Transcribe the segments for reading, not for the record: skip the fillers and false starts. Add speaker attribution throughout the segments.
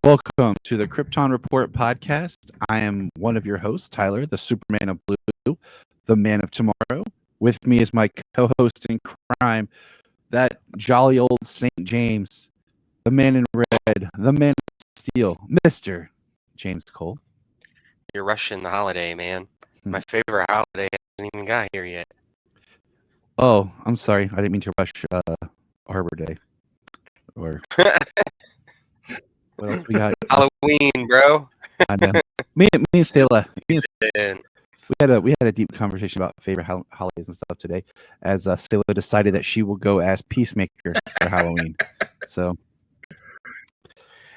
Speaker 1: Welcome to the Krypton Report podcast. I am one of your hosts, Tyler, the Superman of Blue, the Man of Tomorrow. With me is my co-host in crime, that jolly old St. James, the Man in Red, the Man of Steel, Mr. James Cole.
Speaker 2: You're rushing the holiday, man.
Speaker 1: Hmm.
Speaker 2: My favorite holiday hasn't even got here yet.
Speaker 1: Oh, I'm sorry. I didn't mean to rush Arbor Day. Or what else we got?
Speaker 2: Halloween, bro.
Speaker 1: I know. Me and Sayla.
Speaker 2: Season.
Speaker 1: We had a deep conversation about favorite holidays and stuff today, as Sayla decided that she will go as Peacemaker for Halloween. So,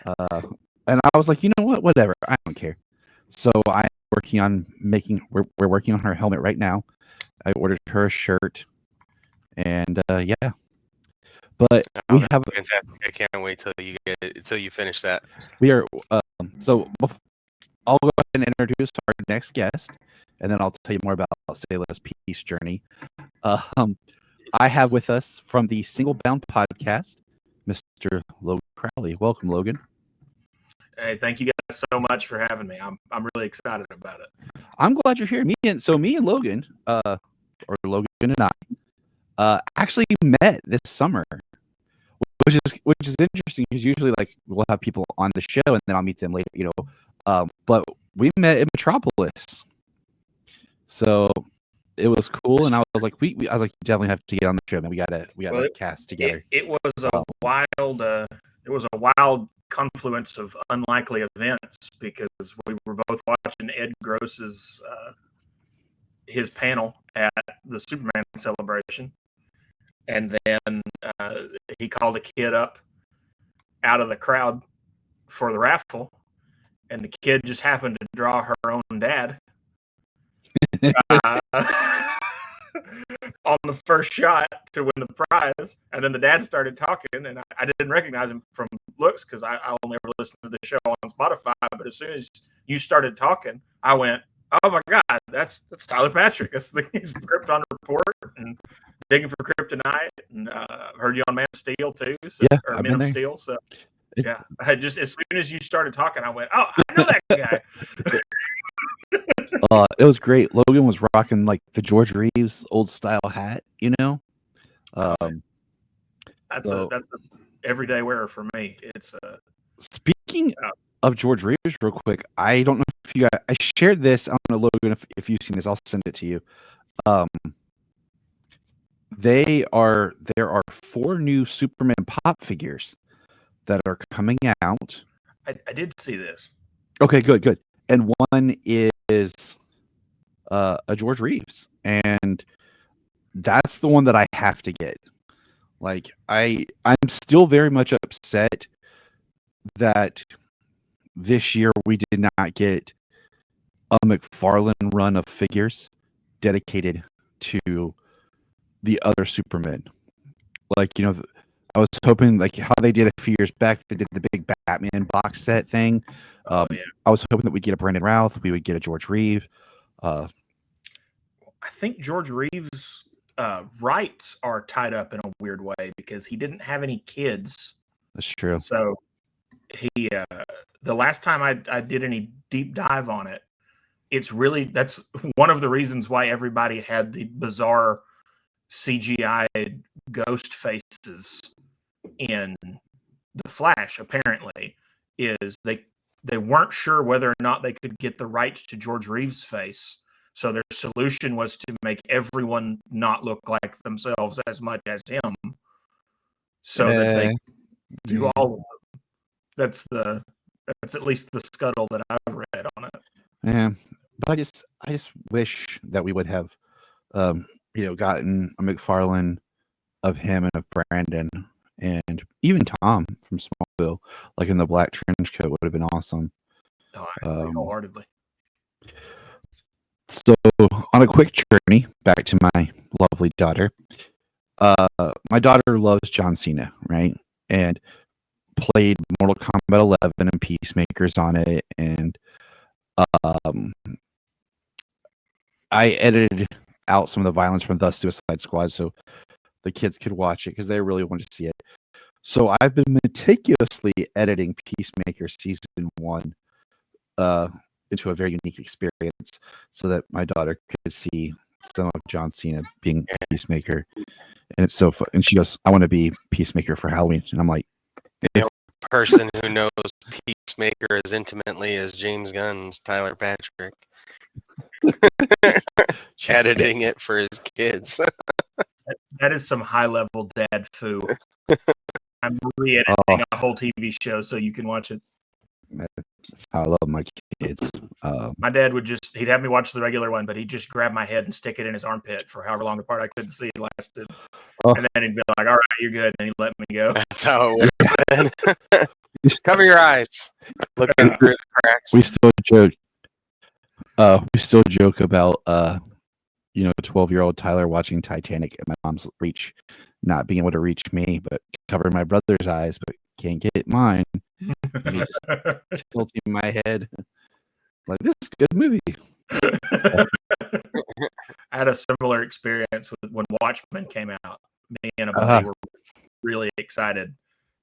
Speaker 1: and I was like, you know what, whatever, I don't care. So I'm working on we're working on her helmet right now. I ordered her a shirt, and yeah. But we have
Speaker 2: fantastic. I can't wait till you finish that.
Speaker 1: We are so. I'll go ahead and introduce our next guest, and then I'll tell you more about Sayla's peace journey. I have with us from the Single Bound podcast, Mr. Logan Crowley. Welcome, Logan.
Speaker 3: Hey, thank you guys so much for having me. I'm really excited about it.
Speaker 1: I'm glad you're here. Me and Logan, or Logan and I, actually met this summer, which is interesting because usually like we'll have people on the show and then I'll meet them later, you know. But we met in Metropolis, so it was cool. And I was like, I was like, you definitely have to get on the show, man. We gotta cast together.
Speaker 3: It was a wild confluence of unlikely events because we were both watching Ed Gross's his panel at the Superman celebration, and then he called a kid up out of the crowd for the raffle, and the kid just happened to draw her own dad on the first shot to win the prize. And then the dad started talking, and I didn't recognize him from looks because I only ever listened to the show on Spotify. But as soon as you started talking, I went, "Oh my God, that's Tyler Patrick. He's from Krypton Report and digging for Kryptonite." And heard you on Man of Steel too, or Men of Steel. So yeah, I just as soon as you started talking, I went, "Oh, I know that guy."
Speaker 1: It was great. Logan was rocking like the George Reeves old style hat, you know.
Speaker 3: That's a everyday wearer for me. It's
Speaker 1: speaking of George Reeves, real quick. I don't know if you guys. I shared this. I don't know, Logan, if you've seen this. I'll send it to you. There are 4 new Superman pop figures that are coming out.
Speaker 3: I did see this.
Speaker 1: Okay, good. And one is a George Reeves, and that's the one that I have to get. Like I'm still very much upset that this year we did not get a McFarlane run of figures dedicated to the other Superman. Like, you know, I was hoping, like how they did a few years back, they did the big Batman box set thing. I was hoping that we'd get a Brandon Routh, we would get a George Reeves.
Speaker 3: I think George Reeves' rights are tied up in a weird way because he didn't have any kids.
Speaker 1: That's true.
Speaker 3: So he, the last time I did any deep dive on it, that's one of the reasons why everybody had the bizarre CGI ghost faces in The Flash, apparently, is they weren't sure whether or not they could get the rights to George Reeves' face. So their solution was to make everyone not look like themselves as much as him, so that they do all of them. That's at least the scuttle that I've read on it.
Speaker 1: Yeah, but I just wish that we would have, gotten a McFarlane of him and of Brandon and even Tom from Smallville, like in the black trench coat, would have been awesome.
Speaker 3: Oh, I agree wholeheartedly.
Speaker 1: So, on a quick journey back to my lovely daughter, my daughter loves John Cena, right? And played Mortal Kombat 11 and Peacemakers on it, and I edited out some of the violence from The Suicide Squad so the kids could watch it because they really wanted to see it. So I've been meticulously editing Peacemaker season 1 into a very unique experience so that my daughter could see some of John Cena being Peacemaker. And it's so fun. And she goes, I want to be Peacemaker for Halloween. And I'm like,
Speaker 2: Person who knows Peacemaker as intimately as James Gunn's Tyler Patrick. Editing it for his kids.
Speaker 3: That is some high level dad foo. I'm re-editing a whole TV show so you can watch it.
Speaker 1: That's how I love my kids.
Speaker 3: My dad he'd have me watch the regular one, but he'd just grab my head and stick it in his armpit for however long the part I couldn't see lasted. And then he'd be like, all right, you're good. And he'd let me go.
Speaker 2: That's how it works. Cover your eyes. Looking through the cracks.
Speaker 1: We still joke about 12-year-old Tyler watching Titanic at my mom's reach, not being able to reach me, but covering my brother's eyes, but can't get mine. And he just tilting my head like, this is a good movie.
Speaker 3: I had a similar experience when Watchmen came out. Me and a buddy were really excited,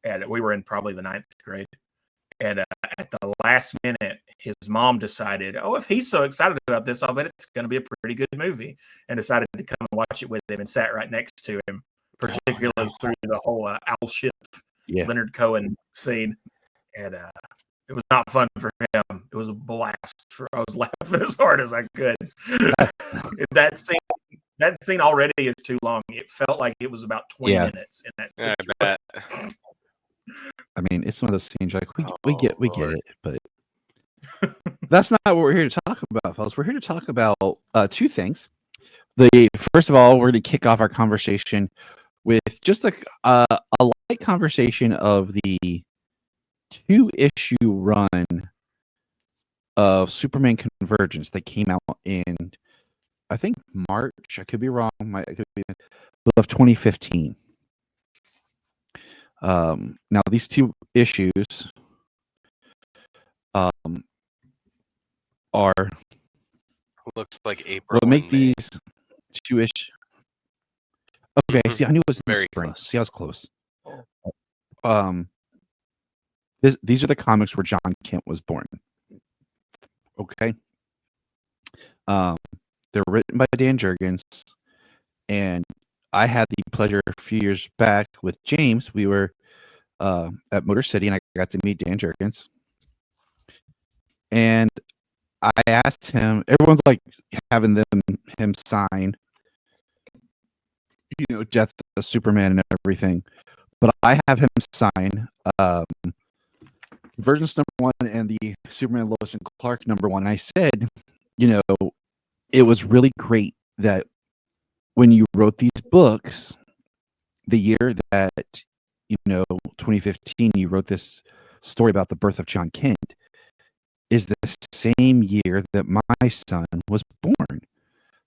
Speaker 3: and we were in probably the 9th grade. And at the last minute, his mom decided, if he's so excited about this, I'll bet it's going to be a pretty good movie, and decided to come and watch it with him and sat right next to him, particularly through the whole owl ship Leonard Cohen scene. And it was not fun for him. It was a blast. I was laughing as hard as I could. That scene already is too long. It felt like it was about 20 minutes in that scene.
Speaker 2: I bet.
Speaker 1: I mean, it's one of those scenes like we get it, but that's not what we're here to talk about, fellas. We're here to talk about two things. First of all, we're going to kick off our conversation with just a light conversation of the 2-issue run of Superman Convergence that came out in, I think, March. I could be wrong. Of 2015. Now these 2 issues are
Speaker 2: looks like April.
Speaker 1: What make these 2 issues? Okay, see, I knew it was in the
Speaker 2: Very
Speaker 1: spring.
Speaker 2: close.
Speaker 1: See, I was close. These are the comics where Jon Kent was born. Okay. They're written by Dan Jurgens, and I had the pleasure a few years back with James. We were at Motor City, and I got to meet Dan Jurgens. And I asked him, everyone's like having him sign, Death of Superman and everything. But I have him sign Convergence #1 and the Superman Lois and Clark #1. And I said, it was really great that when you wrote these books, the year that, 2015, you wrote this story about the birth of Jon Kent, is the same year that my son was born.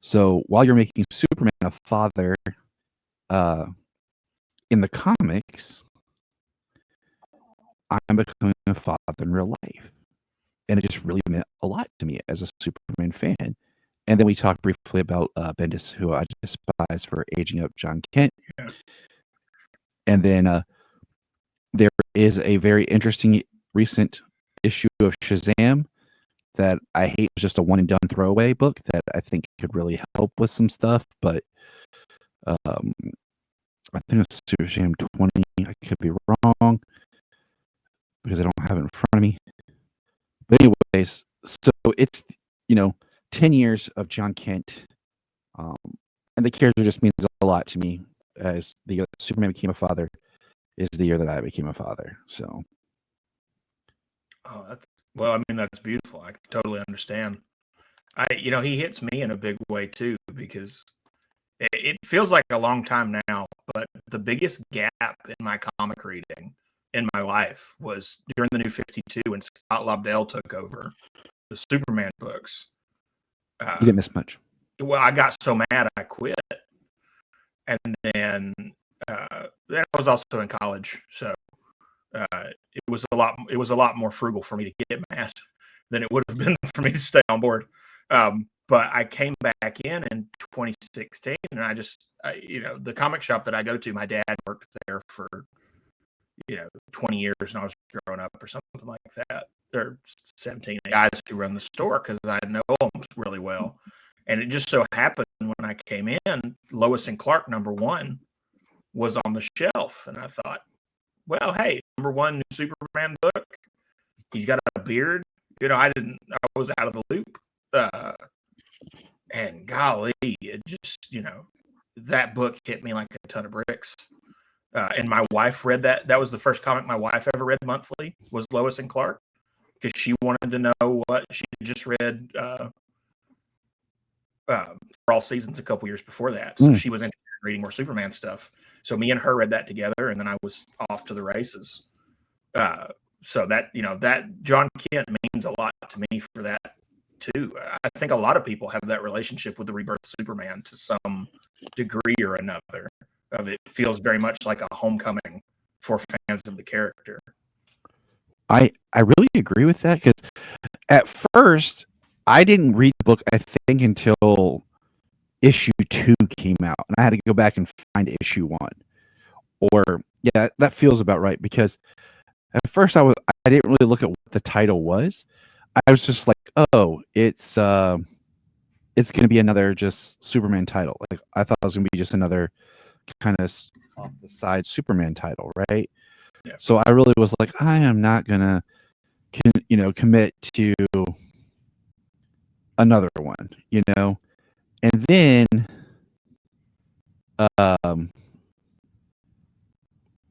Speaker 1: So while you're making Superman a father in the comics, I'm becoming a father in real life. And it just really meant a lot to me as a Superman fan. And then we talked briefly about Bendis, who I despise for aging up Jon Kent.
Speaker 3: Yeah.
Speaker 1: And then there is a very interesting recent issue of Shazam that I hate. It was just a one and done throwaway book that I think could really help with some stuff. But I think it's Shazam 20. I could be wrong because I don't have it in front of me. But anyways, so it's 10 years of Jon Kent, and the character just means a lot to me. As the year that Superman became a father is the year that I became a father. So,
Speaker 3: that's beautiful. I totally understand. He hits me in a big way too, because it feels like a long time now, but the biggest gap in my comic reading in my life was during the New 52 when Scott Lobdell took over the Superman books.
Speaker 1: You didn't miss much.
Speaker 3: Well, I got so mad I quit, and then I was also in college, so it was a lot more frugal for me to get mad than it would have been for me to stay on board. But I came back in 2016, and the comic shop that I go to, my dad worked there for 20 years when I was growing up or something like that, or 17 guys who run the store because I know them really well. And it just so happened when I came in, Lois and Clark #1 was on the shelf. And I thought, well, hey, #1 new Superman book. He's got a beard. I was out of the loop. And golly, it just, that book hit me like a ton of bricks. And my wife read that. That was the first comic my wife ever read monthly, was Lois and Clark, because she wanted to know what she just read for all seasons a couple years before that. So she was interested in reading more Superman stuff. So me and her read that together, and then I was off to the races. So that Jon Kent means a lot to me for that too. I think a lot of people have that relationship with the Rebirth Superman to some degree or another. It feels very much like a homecoming for fans of the character.
Speaker 1: I really agree with that, because at first I didn't read the book, I think, until issue 2 came out, and I had to go back and find issue 1. Or yeah, that feels about right, because at first I didn't really look at what the title was. I was just like, oh, it's going to be another just Superman title. Like, I thought it was going to be just another kind of off the side Superman title, right?
Speaker 3: Yeah.
Speaker 1: So I really was like, I am not gonna commit to another one, and then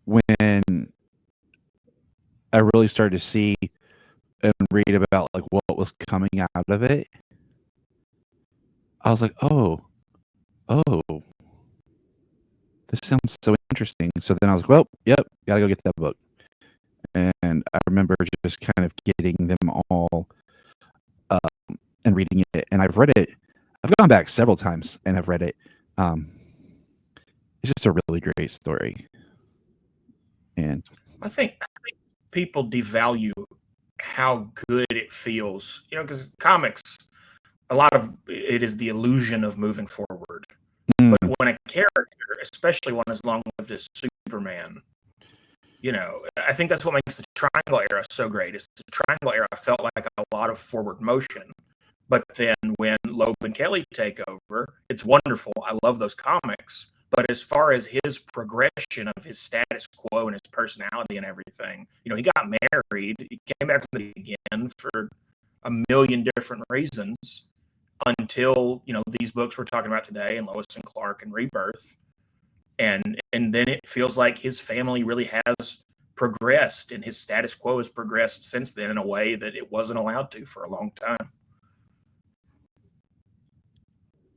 Speaker 1: when I really started to see and read about like what was coming out of it, I was like, oh, this sounds so interesting. So then I was like, well, yep, gotta go get that book. And I remember just kind of getting them all and reading it. And I've read it. I've gone back several times and I've read it. It's just a really great story. And
Speaker 3: I think people devalue how good it feels, because comics, a lot of it is the illusion of moving forward. But when a character, especially one as long-lived as Superman, I think that's what makes the Triangle Era so great. Is the Triangle Era felt like a lot of forward motion. But then when Loeb and Kelly take over, it's wonderful. I love those comics. But as far as his progression of his status quo and his personality and everything, he got married. He came back from the again for a million different reasons until, these books we're talking about today, and Lois and Clark and Rebirth. And then it feels like his family really has progressed, and his status quo has progressed since then in a way that it wasn't allowed to for a long time.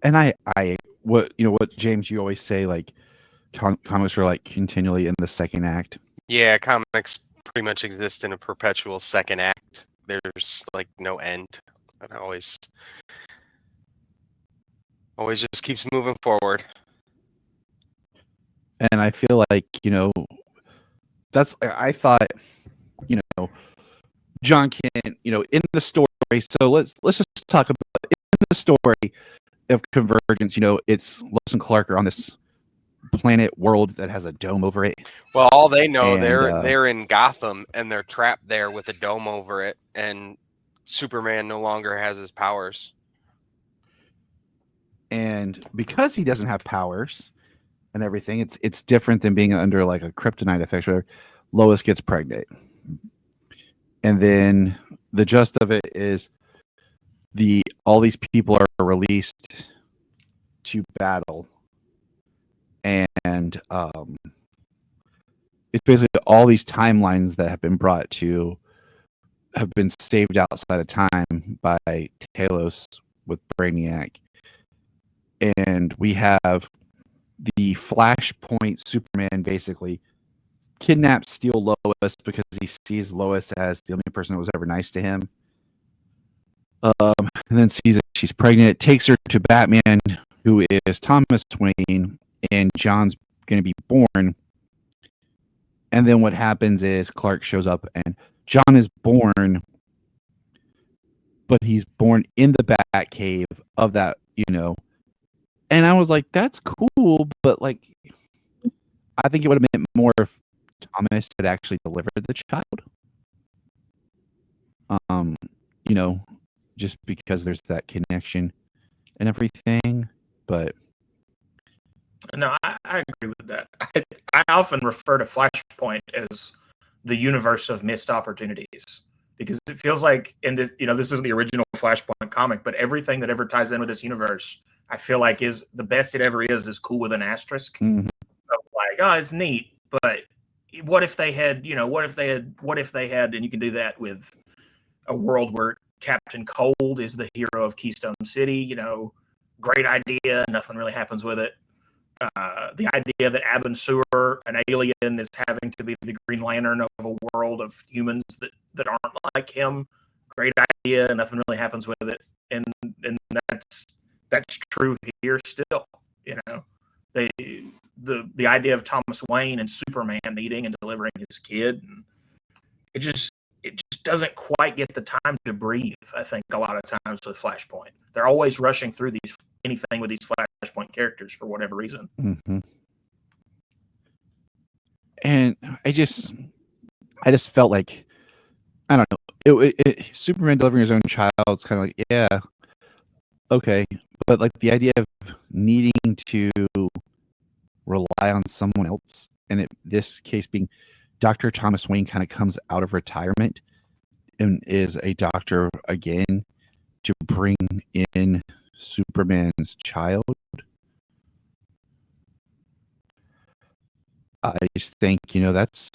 Speaker 1: And what James, you always say, like comics are like continually in the second act.
Speaker 2: Yeah, comics pretty much exist in a perpetual second act. There's like no end. And always just keeps moving forward.
Speaker 1: And I feel like, I thought, Jon Kent, in the story. So let's just talk about in the story of Convergence. It's Lois and Clark are on this planet world that has a dome over it.
Speaker 2: Well, all they know,
Speaker 1: And,
Speaker 2: they're in Gotham and they're trapped there with a dome over it, and Superman no longer has his powers.
Speaker 1: And because he doesn't have powers and everything, it's different than being under like a kryptonite effect where Lois gets pregnant. And then the gist of it is all these people are released to battle. And it's basically all these timelines that have been brought to have been saved outside of time by Talos with Brainiac. And we have the Flashpoint Superman basically kidnaps, steal Lois because he sees Lois as the only person that was ever nice to him. And then sees that she's pregnant, takes her to Batman, who is Thomas Wayne, and John's going to be born. And then what happens is Clark shows up and John is born, but he's born in the Batcave of that, And I was like, that's cool, but like, I think it would have been more if Thomas had actually delivered the child. You know, just because there's that connection and everything. But
Speaker 3: No, I agree with that. I often refer to Flashpoint as the universe of missed opportunities because it feels like in this, this is the original Flashpoint comic, but everything that ever ties in with this universe, I feel like is the best it ever is cool with an asterisk.
Speaker 1: Mhm.
Speaker 3: Like, oh, it's neat, but what if they had, and you can do that with a world where Captain Cold is the hero of Keystone City, great idea, nothing really happens with it. The idea that Abin Sur, an alien, is having to be the Green Lantern of a world of humans that aren't like him, great idea, nothing really happens with it, and that's true here still. The idea of Thomas Wayne and Superman meeting and delivering his kid, and it just doesn't quite get the time to breathe. I think a lot of times with Flashpoint, they're always rushing through anything with these Flashpoint characters for whatever reason.
Speaker 1: Mm-hmm. And I just felt like, I don't know, Superman delivering his own child. It's kind of like, yeah, okay, but like the idea of needing to rely on someone else, and this case being Dr. Thomas Wayne kind of comes out of retirement and is a doctor again to bring in Superman's child. I just think, that's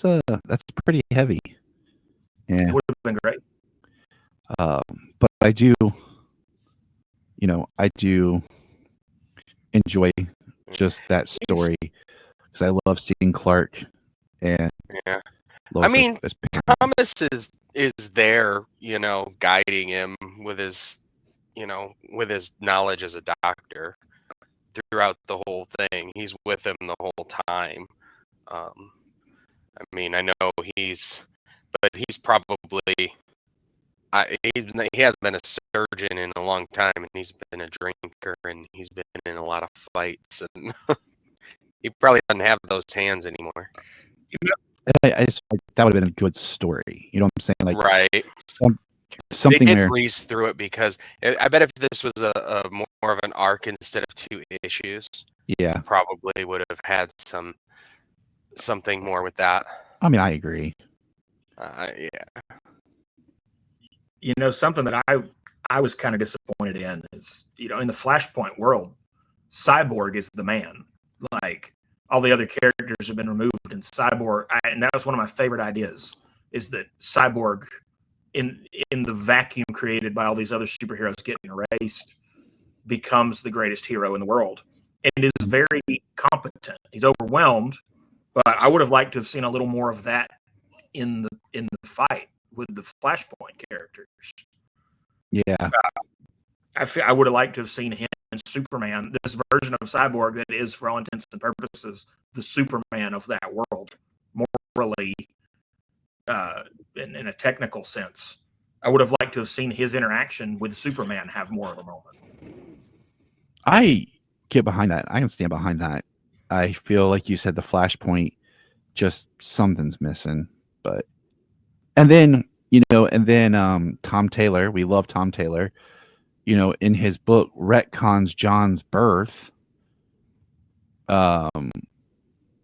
Speaker 1: pretty heavy. Yeah.
Speaker 3: It would have been great.
Speaker 1: But I do enjoy just that story because I love seeing Clark and Lois
Speaker 2: I mean,
Speaker 1: as
Speaker 2: Thomas is there, guiding him with his, with his knowledge as a doctor throughout the whole thing. He's with him the whole time. I mean, I know he's probably, he hasn't been a surgeon in a long time, and he's been a drinker, and he's been in a lot of fights, and he probably doesn't have those hands anymore.
Speaker 1: I just like that would have been a good story. You know what I'm saying? Like,
Speaker 2: right.
Speaker 1: Something
Speaker 2: they did
Speaker 1: there.
Speaker 2: breeze through it because I bet if this was a more of an arc instead of 2 issues,
Speaker 1: yeah,
Speaker 2: probably would have had something more with that.
Speaker 1: I mean, I agree.
Speaker 3: Yeah. Something that I was kind of disappointed in is, in the Flashpoint world, Cyborg is the man. Like, all the other characters have been removed, and Cyborg, and that was one of my favorite ideas, is that Cyborg, in the vacuum created by all these other superheroes getting erased, becomes the greatest hero in the world, and is very competent. He's overwhelmed, but I would have liked to have seen a little more of that in the fight with the Flashpoint characters.
Speaker 1: Yeah,
Speaker 3: I would have liked to have seen him and Superman, this version of Cyborg that is, for all intents and purposes, the Superman of that world, morally, in a technical sense. I would have liked to have seen his interaction with Superman have more of a moment.
Speaker 1: I get behind that. I can stand behind that. I feel like you said the Flashpoint, just something's missing. But and then Tom Taylor, we love Tom Taylor, in his book retcons John's birth,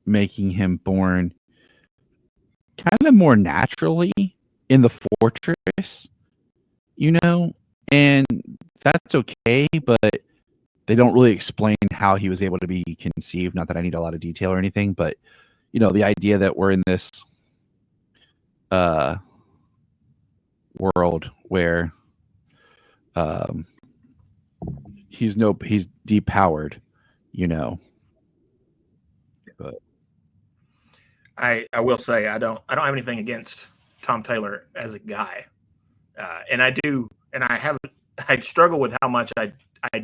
Speaker 1: making him born kind of more naturally in the fortress, and that's okay, but they don't really explain how he was able to be conceived. Not that I need a lot of detail or anything, but the idea that we're in this world where he's depowered, But
Speaker 3: I will say I don't have anything against Tom Taylor as a guy, and I struggle with how much I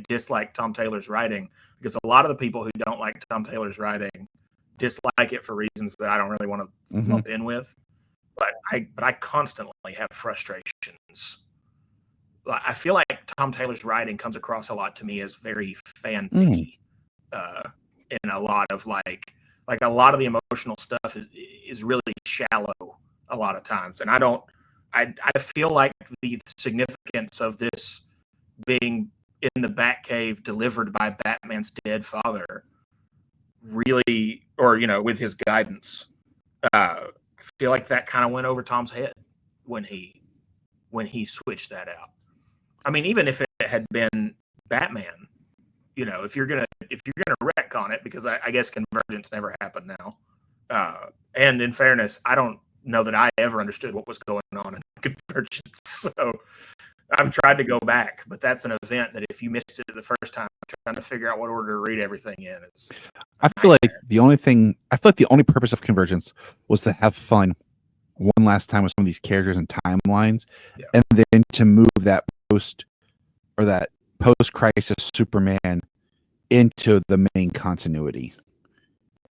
Speaker 3: dislike Tom Taylor's writing, because a lot of the people who don't like Tom Taylor's writing dislike it for reasons that I don't really want to lump in with. But I constantly have frustrations. I feel like Tom Taylor's writing comes across a lot to me as very fanficky, in a lot of like Like a lot of the emotional stuff is really shallow a lot of times. And I feel like the significance of this being in the Batcave delivered by Batman's dead father really, or, with his guidance, I feel like that kind of went over Tom's head when he switched that out. I mean, even if it had been Batman, if you're gonna retcon it, because I guess convergence never happened now. And in fairness, I don't know that I ever understood what was going on in convergence. So I've tried to go back, but that's an event that if you missed it the first time, trying to figure out what order to read everything in is.
Speaker 1: I feel like the only purpose of convergence was to have fun one last time with some of these characters and timelines, and then to move that post-crisis Superman into the main continuity,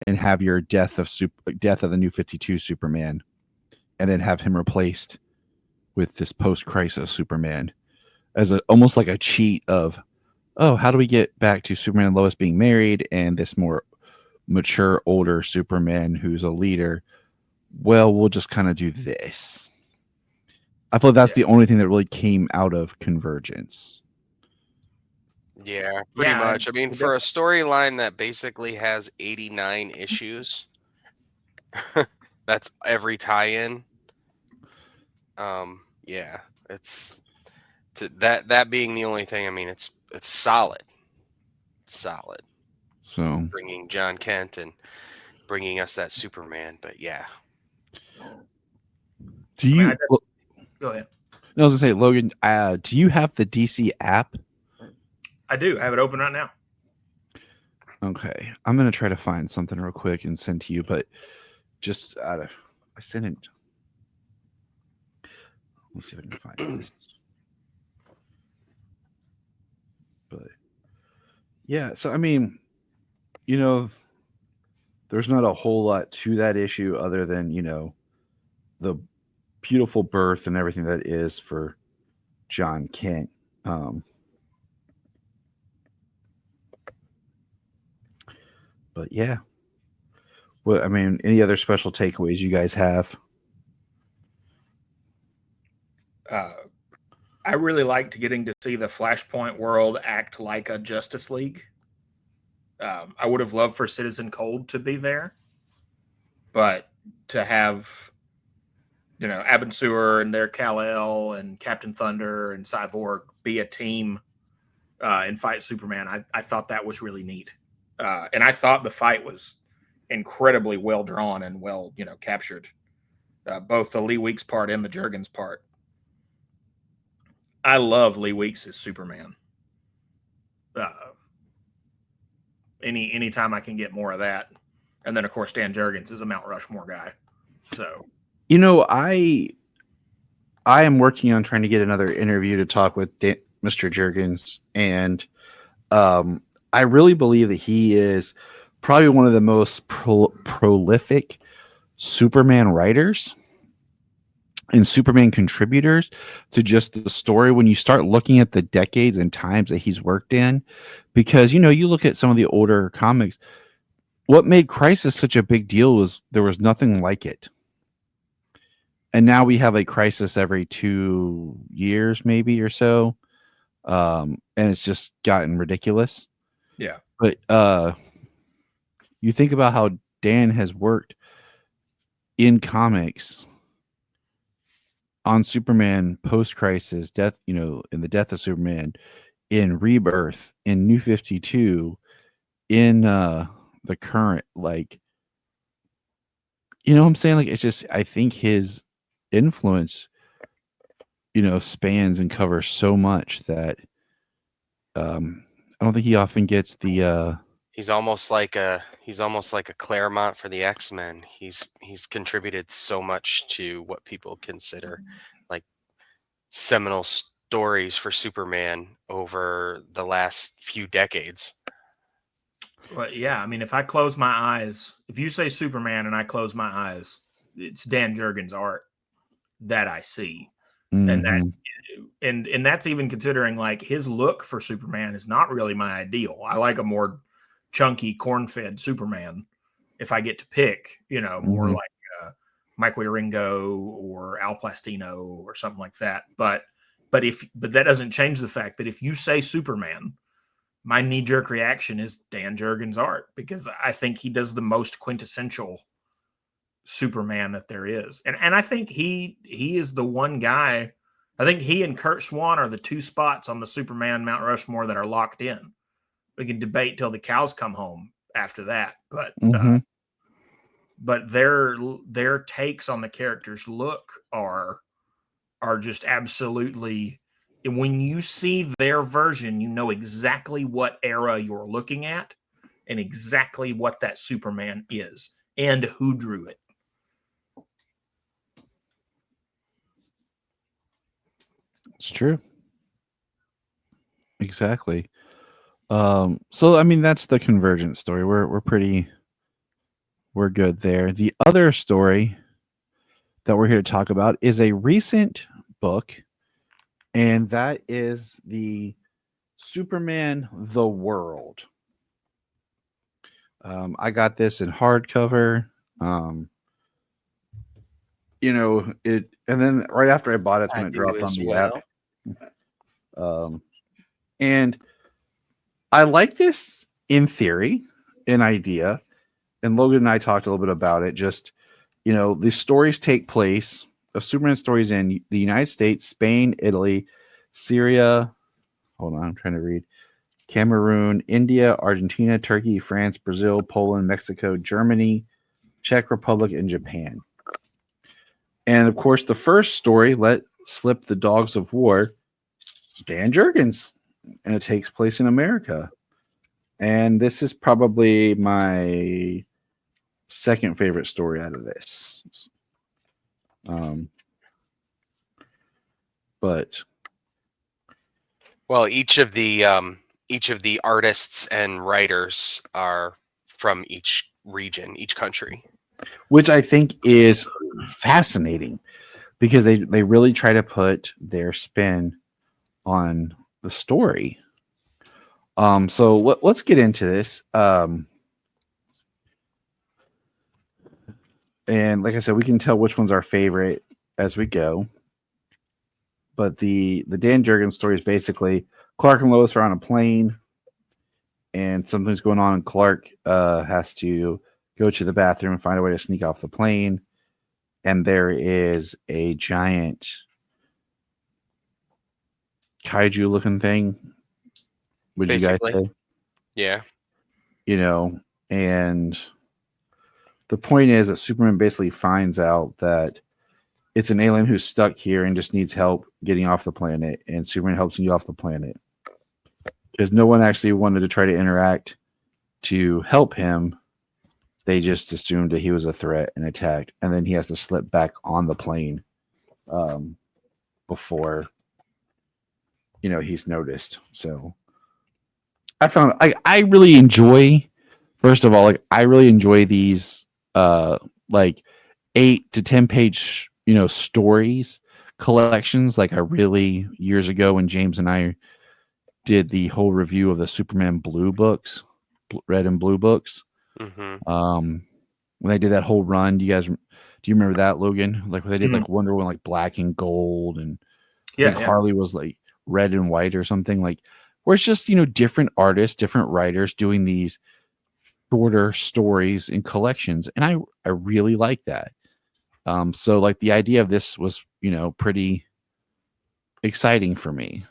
Speaker 1: and have your death of the New 52 Superman, and then have him replaced with this post-crisis Superman as almost like a cheat of, oh, how do we get back to Superman and Lois being married and this more mature, older Superman who's a leader? Well, we'll just kind of do this. I feel that's the only thing that really came out of convergence.
Speaker 2: Yeah, pretty much. I mean, for a storyline that basically has 89 issues, that's every tie-in. Yeah, it's that being the only thing. I mean, it's solid. So bringing Jon Kent and bringing us that Superman, but yeah.
Speaker 1: Do you
Speaker 3: go ahead?
Speaker 1: I was gonna say, Logan, do you have the DC app?
Speaker 3: I do. I have it open right now.
Speaker 1: Okay, I'm gonna try to find something real quick and send to you, but just I sent it. Let's see if I can find this. But yeah, so I mean, there's not a whole lot to that issue other than the beautiful birth and everything that is for Jon Kent. But yeah, well, I mean, any other special takeaways you guys have?
Speaker 3: I really liked getting to see the Flashpoint world act like a Justice League. I would have loved for Citizen Cold to be there, but to have Abin Sur and their Kal-El and Captain Thunder and Cyborg be a team and fight Superman, I thought that was really neat. And I thought the fight was incredibly well drawn and well, captured. Both the Lee Weeks part and the Jurgens part. I love Lee Weeks as Superman. Anytime I can get more of that. And then, of course, Dan Jurgens is a Mount Rushmore guy. So,
Speaker 1: I am working on trying to get another interview to talk with Mr. Jurgens, and I really believe that he is probably one of the most prolific Superman writers and Superman contributors to just the story when you start looking at the decades and times that he's worked in. Because, you look at some of the older comics, what made Crisis such a big deal was there was nothing like it. And now we have a Crisis every 2 years, maybe, or so. And it's just gotten ridiculous.
Speaker 3: Yeah.
Speaker 1: But you think about how Dan has worked in comics on Superman post-Crisis, death, in the death of Superman, in Rebirth, in New 52, in the current, like, what I'm saying? Like, it's just, I think his influence, spans and covers so much that I don't think he often gets the
Speaker 2: He's almost like a Claremont for the X-Men. He's contributed so much to what people consider like seminal stories for Superman over the last few decades.
Speaker 3: Well, yeah, I mean, if I close my eyes, if you say Superman and I close my eyes, it's Dan Jurgens' art that I see.
Speaker 1: mm-hmm.
Speaker 3: And that's even considering like his look for Superman is not really my ideal. I like a more chunky, corn-fed Superman if I get to pick, more
Speaker 1: Mhm.
Speaker 3: like Mike Wieringo or Al Plastino or something like that. But that doesn't change the fact that if you say Superman, my knee-jerk reaction is Dan Jurgens' art, because I think he does the most quintessential Superman that there is. And I think he is the one guy. I think he and Kurt Swan are the two spots on the Superman Mount Rushmore that are locked in. We can debate till the cows come home after that,
Speaker 1: Mhm.
Speaker 3: but their takes on the character's look are just absolutely. And when you see their version, you know exactly what era you're looking at and exactly what that Superman is and who drew it.
Speaker 1: It's true. Exactly. So I mean that's the Convergence story. We're good there. The other story that we're here to talk about is a recent book, and that is the Superman the World. I got this in hardcover. Um, and then right after I bought it, it's when
Speaker 2: I
Speaker 1: it
Speaker 2: do
Speaker 1: dropped on
Speaker 2: as
Speaker 1: the
Speaker 2: well.
Speaker 1: app. And I like this in theory, an idea. And Logan and I talked a little bit about it. Just, these stories take place of Superman stories in the United States, Spain, Italy, Syria. Hold on, I'm trying to read. Cameroon, India, Argentina, Turkey, France, Brazil, Poland, Mexico, Germany, Czech Republic, and Japan. And of course, the first story, Let Slip the Dogs of War, Dan Jurgens, and it takes place in America. And this is probably my second favorite story out of this. But
Speaker 2: Well, each of the artists and writers are from each region, each country.
Speaker 1: which I think is fascinating because they really try to put their spin on the story. So let's get into this. And like I said, we can tell which one's our favorite as we go. But the Dan Jurgens story is basically Clark and Lois are on a plane, and something's going on, and Clark has to go to the bathroom and find a way to sneak off the plane. And there is a giant kaiju looking thing. Would you guys
Speaker 2: Basically,
Speaker 1: say?
Speaker 2: yeah.
Speaker 1: And the point is that Superman basically finds out that it's an alien who's stuck here and just needs help getting off the planet, and Superman helps him get off the planet because no one actually wanted to try to interact to help him. They just assumed that he was a threat and attacked, and then he has to slip back on the plane before he's noticed. So I really enjoy. First of all, I really enjoy these like 8 to 10 page stories collections. Like I really years ago when James and I did the whole review of the Superman Blue books, red and blue books.
Speaker 2: Mm-hmm.
Speaker 1: When they did that whole run, do you remember that, Logan? Like when they did like Wonder Woman like black and gold, and I think Harley was like red and white or something, like where it's just different artists, different writers doing these shorter stories in collections, and I really like that. So like the idea of this was pretty exciting for me,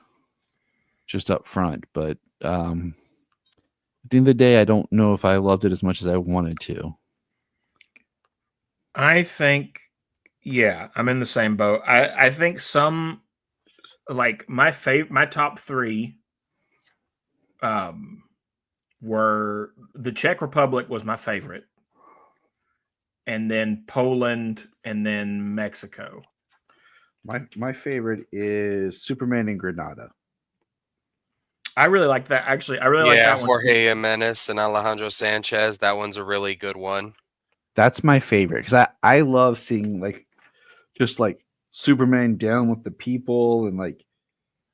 Speaker 1: just up front. But at the end of the day, I don't know if I loved it as much as I wanted to.
Speaker 3: I think, yeah, I'm in the same boat. I think some, like my top three were the Czech Republic was my favorite, and then Poland, and then Mexico.
Speaker 1: My favorite is Superman in Granada.
Speaker 3: I really like that. Actually, I really like
Speaker 2: Yeah,
Speaker 3: that one.
Speaker 2: Jorge Jimenez and Alejandro Sanchez. That one's a really good one.
Speaker 1: That's my favorite because I love seeing like just like Superman down with the people, and like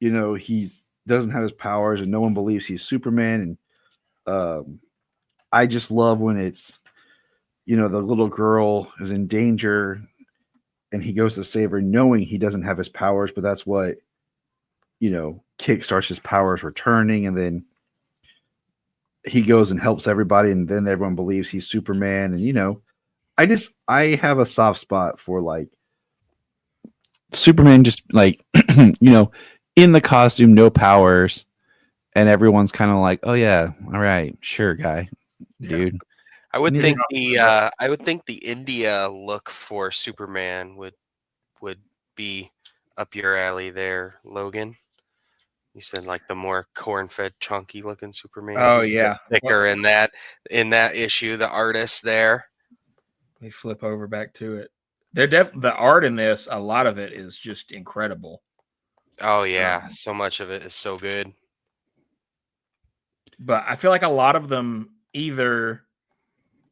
Speaker 1: he's doesn't have his powers and no one believes he's Superman, and I just love when it's the little girl is in danger and he goes to save her knowing he doesn't have his powers, but that's what, kickstarts his powers returning. And then he goes and helps everybody. And then everyone believes he's Superman. And, I have a soft spot for like Superman, just like, in the costume, no powers. And everyone's kind of like, oh yeah, all right, sure, guy, dude.
Speaker 2: I would think the India look for Superman would be up your alley there, Logan. You said like the more corn-fed, chunky looking Superman.
Speaker 3: Oh,
Speaker 2: He's
Speaker 3: yeah.
Speaker 2: thicker in that issue. The artist there.
Speaker 3: We flip over back to it. The art in this, a lot of it is just incredible.
Speaker 2: Oh yeah, so much of it is so good.
Speaker 3: But I feel like a lot of them either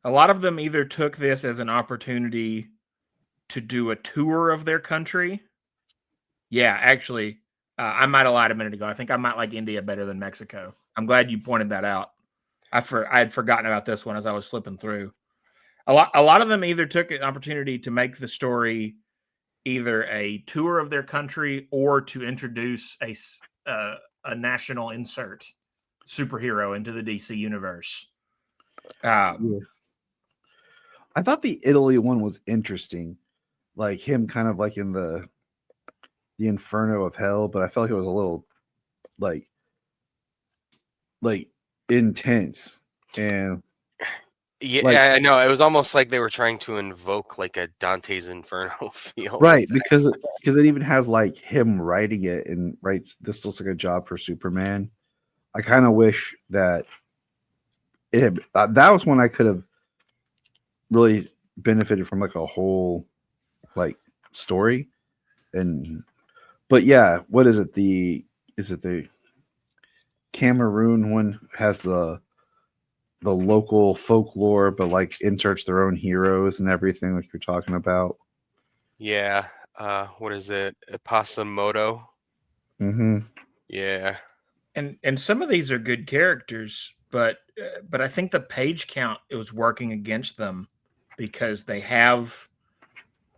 Speaker 3: took this as an opportunity to do a tour of their country. Yeah, actually, I might have lied a minute ago. I think I might like India better than Mexico. I'm glad you pointed that out. I had forgotten about this one as I was flipping through. A lot of them either took an opportunity to make the story either a tour of their country or to introduce a national insert superhero into the DC universe.
Speaker 1: I thought the Italy one was interesting, like him kind of like in the inferno of hell, but I felt like it was a little like intense. And
Speaker 2: yeah, I know, it was almost like they were trying to invoke like a Dante's Inferno feel,
Speaker 1: right? Because it even has like him writing it and writes, "This looks like a job for Superman." I kind of wish that that was when I could have really benefited from like a whole like story. But yeah, what is it? Is it the Cameroon one has the local folklore, but like inserts their own heroes and everything, like you're talking about.
Speaker 2: Yeah. What is it? Passamoto.
Speaker 1: Mm-hmm.
Speaker 2: Yeah.
Speaker 3: And some of these are good characters, but I think the page count was working against them because they have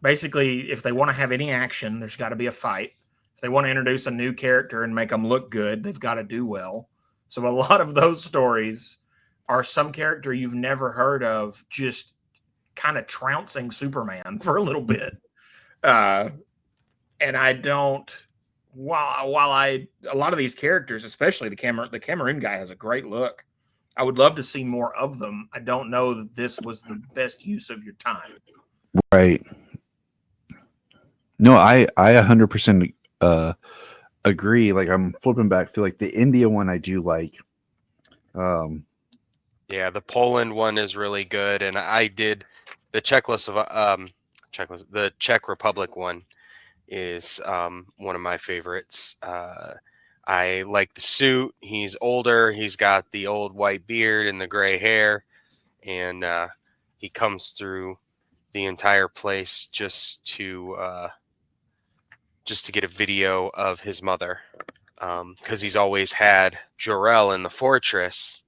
Speaker 3: basically, if they want to have any action, there's got to be a fight. If they want to introduce a new character and make them look good, they've got to do well. So a lot of those stories are some character you've never heard of just kind of trouncing Superman for a little bit. And I don't, while a lot of these characters, especially the Cameroon guy has a great look. I would love to see more of them. I don't know that this was the best use of your time.
Speaker 1: Right. No, I 100% agree. Like I'm flipping back to like the India one I do like.
Speaker 2: Yeah, the Poland one is really good, and I did the the Czech Republic one is one of my favorites. I like the suit. He's older. He's got the old white beard and the gray hair, and he comes through the entire place just to get a video of his mother, because he's always had Jor-El in the fortress,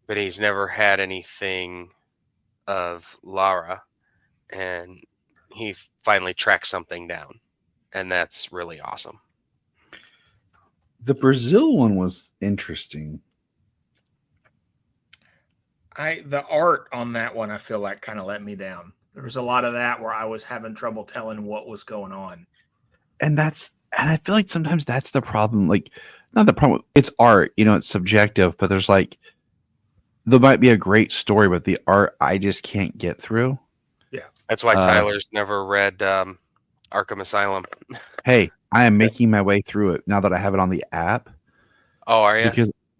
Speaker 2: but he's never had anything of Lara, and he finally tracks something down, and that's really awesome.
Speaker 1: The Brazil one was interesting.
Speaker 3: The art on that one, I feel like kind of let me down. There was a lot of that where I was having trouble telling what was going on.
Speaker 1: And I feel like sometimes that's the problem. Like, not the problem. It's art, it's subjective, but there might be a great story, but the art I just can't get through.
Speaker 3: Yeah.
Speaker 2: That's why Tyler's never read Arkham Asylum.
Speaker 1: Hey, I am making my way through it now that I have it on the app.
Speaker 2: Oh, are you?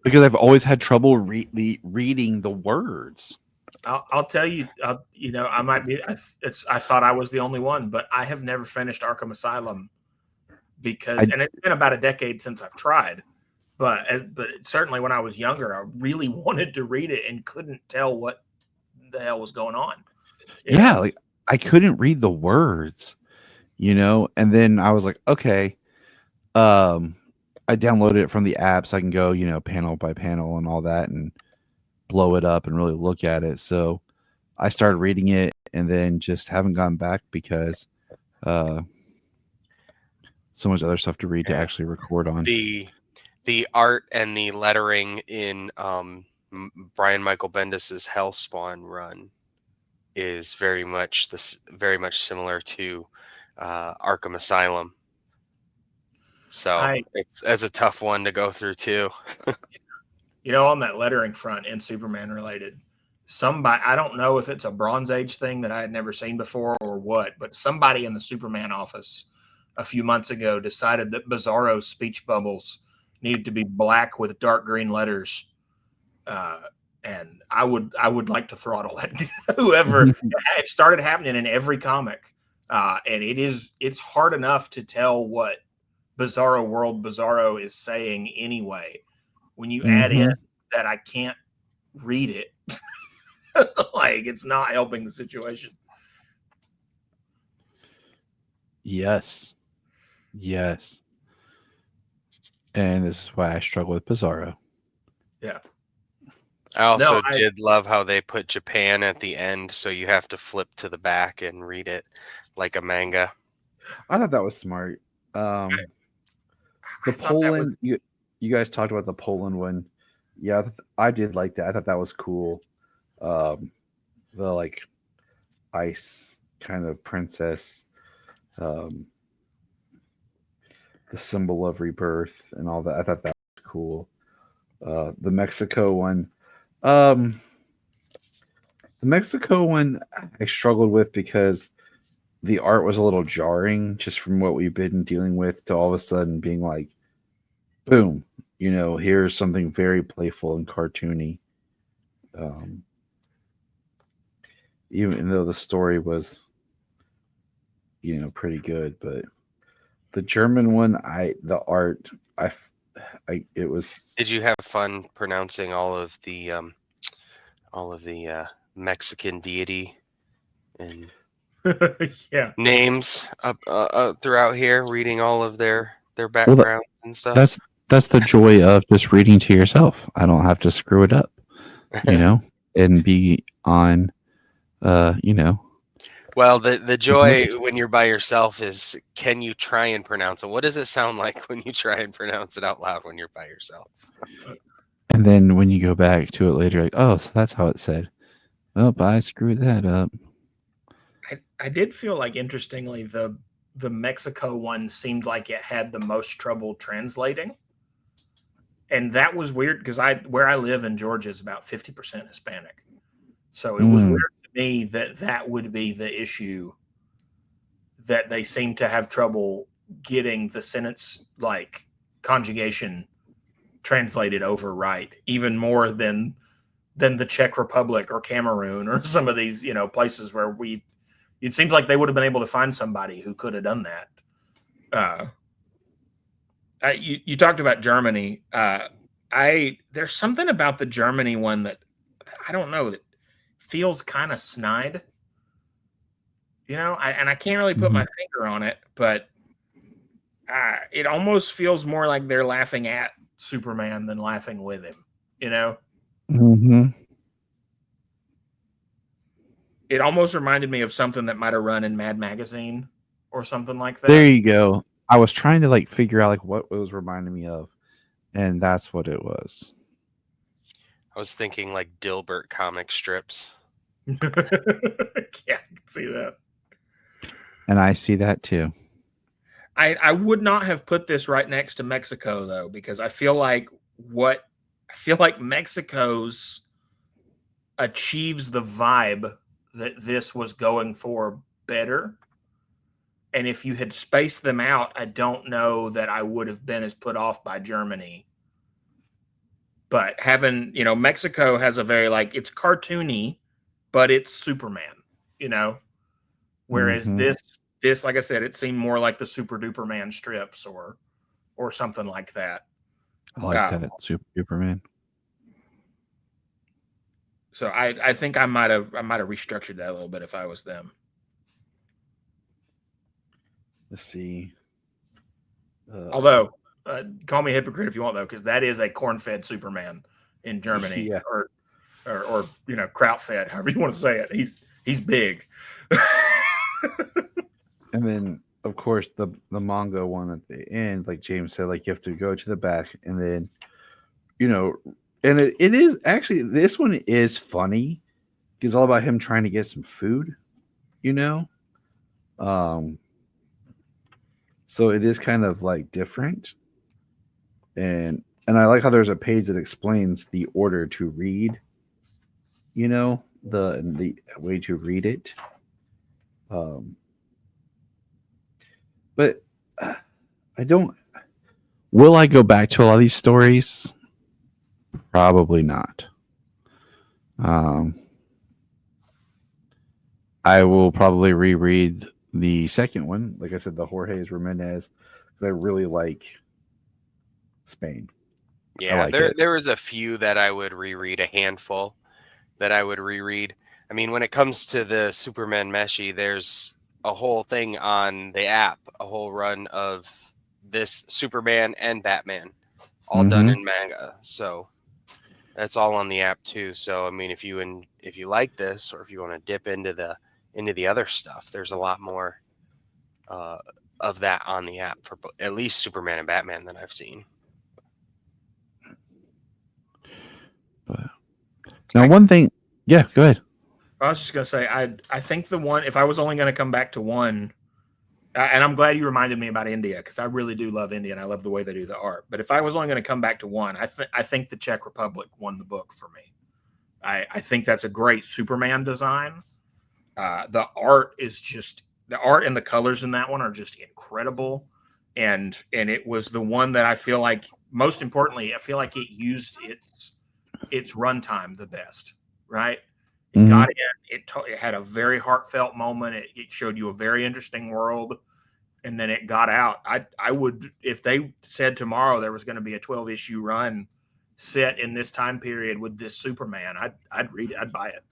Speaker 1: Because I've always had trouble reading the words.
Speaker 3: I'll tell you, I might be. I thought I was the only one, but I have never finished Arkham Asylum and it's been about a decade since I've tried. But certainly when I was younger, I really wanted to read it and couldn't tell what the hell was going on.
Speaker 1: Yeah, like I couldn't read the words, and then I was like, okay, I downloaded it from the app so I can go, panel by panel and all that and blow it up and really look at it. So I started reading it and then just haven't gone back because so much other stuff to read to actually record on.
Speaker 2: The art and the lettering in Brian Michael Bendis's Hellspawn run is very much similar to Arkham Asylum. So it's a tough one to go through too.
Speaker 3: On that lettering front and Superman related, somebody, I don't know if it's a Bronze Age thing that I had never seen before or what, but somebody in the Superman office a few months ago decided that Bizarro's speech bubbles needed to be black with dark green letters. And I would like to throttle that whoever. It started happening in every comic, and it's hard enough to tell what Bizarro World Bizarro is saying anyway. When you add in that I can't read it, like it's not helping the situation.
Speaker 1: Yes. And this is why I struggle with Bizarro.
Speaker 3: Yeah.
Speaker 2: I also did love how they put Japan at the end, so you have to flip to the back and read it like a manga.
Speaker 1: I thought that was smart. The Poland, you guys talked about the Poland one. Yeah, I did like that. I thought that was cool. The like ice kind of princess, the symbol of rebirth and all that. I thought that was cool. The Mexico one. The Mexico one I struggled with because the art was a little jarring just from what we've been dealing with to all of a sudden being like, boom, here's something very playful and cartoony. Even though the story was, pretty good, but the German one, the art, it was.
Speaker 2: Did you have fun pronouncing all of the Mexican deity and names throughout here? Reading all of their backgrounds and stuff.
Speaker 1: That's the joy of just reading to yourself. I don't have to screw it up, and be on,
Speaker 2: Well, the joy when you're by yourself is, can you try and pronounce it? What does it sound like when you try and pronounce it out loud when you're by yourself?
Speaker 1: And then when you go back to it later, like, oh, so that's how it said. Oh, I screwed that up.
Speaker 3: I did feel like, interestingly, the Mexico one seemed like it had the most trouble translating. And that was weird because where I live in Georgia is about 50% Hispanic. So it was weird to me that would be the issue, that they seem to have trouble getting the sentence like conjugation translated over right, even more than the Czech Republic or Cameroon or some of these, places where it seems like they would have been able to find somebody who could have done that. You talked about Germany. There's something about the Germany one that I don't know, that feels kind of snide. I can't really put my finger on it, but it almost feels more like they're laughing at Superman than laughing with him. It almost reminded me of something that might have run in Mad Magazine or something like that.
Speaker 1: There you go. I was trying to figure out what it was reminding me of, and that's what it was.
Speaker 2: I was thinking like Dilbert comic strips.
Speaker 3: Yeah, I can see that.
Speaker 1: And I see that too.
Speaker 3: I would not have put this right next to Mexico though, because I feel like Mexico's achieves the vibe that this was going for better. And if you had spaced them out, I don't know that I would have been as put off by Germany. But having, Mexico has a very it's cartoony, but it's Superman, whereas this, like I said, it seemed more like the Super Duper Man strips or something like that.
Speaker 1: I like that, Super Duperman.
Speaker 3: So I think I might have restructured that a little bit if I was them.
Speaker 1: Let's see.
Speaker 3: Although, call me a hypocrite if you want, though, because that is a corn-fed Superman in Germany.
Speaker 1: Yeah.
Speaker 3: or kraut fed, however you want to say it. He's big.
Speaker 1: And then, of course, the manga one at the end, like James said, like you have to go to the back, and then and it is actually, this one is funny. It's all about him trying to get some food, um so it is kind of like different, and I like how there's a page that explains the order to read, the way to read it. But I don't. Will I go back to a lot of these stories? Probably not. I will probably reread the second one. Like I said, the Jorge Ramirez, because I really like Spain.
Speaker 2: Yeah,
Speaker 1: like
Speaker 2: there was a few that I would reread, a handful that I would reread. I mean, when it comes to the Superman Meshi, there's a whole thing on the app, a whole run of this Superman and Batman, all done in manga. So that's all on the app too. So I mean, if you like this, or if you want to dip into the other stuff, there's a lot more of that on the app for at least Superman and Batman that I've seen.
Speaker 1: But now, one thing, yeah, go ahead.
Speaker 3: I was just gonna say, I think the one, if I was only gonna come back to one, and I'm glad you reminded me about India, because I really do love India and I love the way they do the art. But if I was only going to come back to one, I think the Czech Republic won the book for me. I think that's a great Superman design. The art and the colors in that one are just incredible, and it was the one that I feel like, most importantly, I feel like it used its runtime the best. Right? It got in. It had a very heartfelt moment. It showed you a very interesting world, and then it got out. I would, if they said tomorrow there was going to be a 12-issue run set in this time period with this Superman, I'd read it. I'd buy it.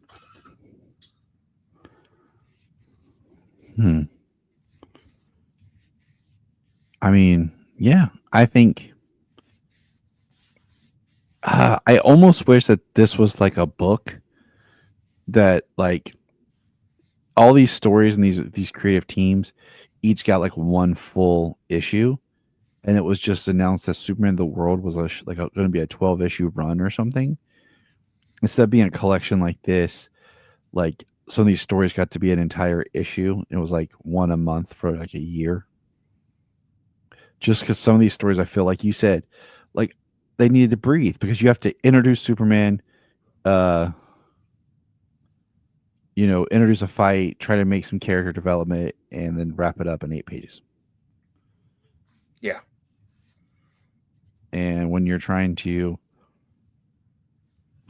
Speaker 1: I mean, yeah, I think I almost wish that this was like a book that, like, all these stories and these creative teams each got like one full issue, and it was just announced that Superman the World was going to be a 12-issue run or something, instead of being a collection like this. Like, some of these stories got to be an entire issue. It was like one a month for like a year, just because some of these stories, I feel like you said, like, they needed to breathe, because you have to introduce Superman, introduce a fight, try to make some character development, and then wrap it up in 8 pages.
Speaker 3: Yeah.
Speaker 1: And when you're trying to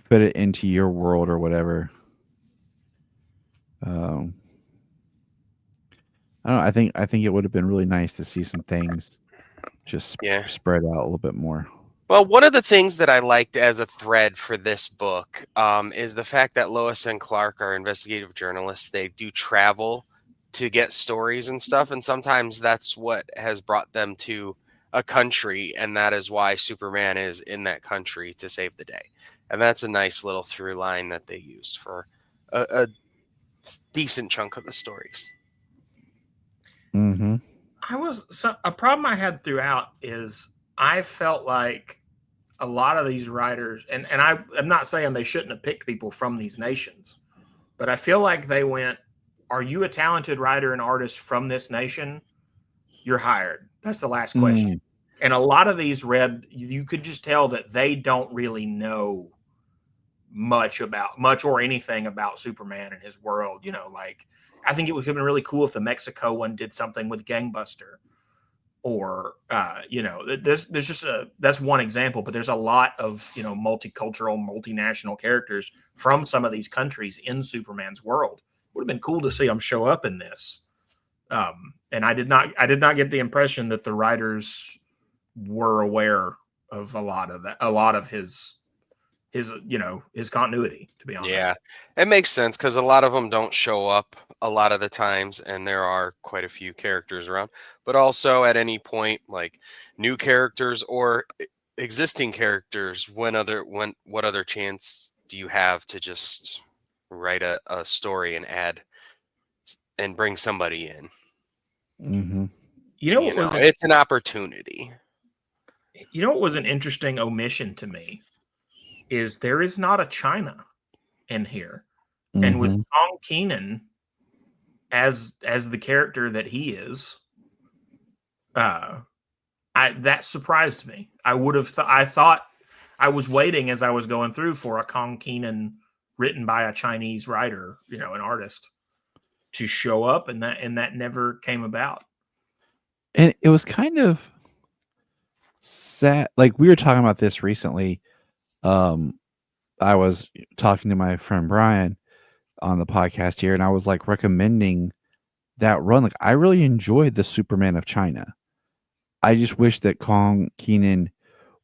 Speaker 1: fit it into your world or whatever, I don't know. I think it would have been really nice to see some things just spread out a little bit more.
Speaker 2: Well, one of the things that I liked as a thread for this book is the fact that Lois and Clark are investigative journalists. They do travel to get stories and stuff, and sometimes that's what has brought them to a country, and that is why Superman is in that country to save the day. And that's a nice little through line that they used for a decent chunk of the stories.
Speaker 1: Mm-hmm.
Speaker 3: A problem I had throughout is I felt like a lot of these writers, and I'm not saying they shouldn't have picked people from these nations, but I feel like they went, are you a talented writer and artist from this nation? You're hired. That's the last question. And a lot of these you could just tell that they don't really know much or anything about Superman and his world. Like, I think it would have been really cool if the Mexico one did something with Gangbuster, or there's just that's one example, but there's a lot of multicultural, multinational characters from some of these countries in Superman's world. Would have been cool to see them show up in this. And I did not get the impression that the writers were aware of a lot of his continuity, to be honest.
Speaker 2: Yeah, it makes sense, because a lot of them don't show up a lot of the times, and there are quite a few characters around. But also, at any point, like, new characters or existing characters, what other chance do you have to just write a story and add and bring somebody in?
Speaker 1: Mm-hmm.
Speaker 2: It's an opportunity.
Speaker 3: You know what was an interesting omission to me is there is not a China in here, and with Tom Keenan as the character that he is, that surprised me. I would have I thought I was waiting as I was going through for a Kong Keenan written by a Chinese writer, an artist, to show up, and that never came about.
Speaker 1: And it was kind of sad. Like, we were talking about this recently. I was talking to my friend Brian on the podcast here, and I was like recommending that run. Like, I really enjoyed the Superman of China. I just wish that Kong Keenan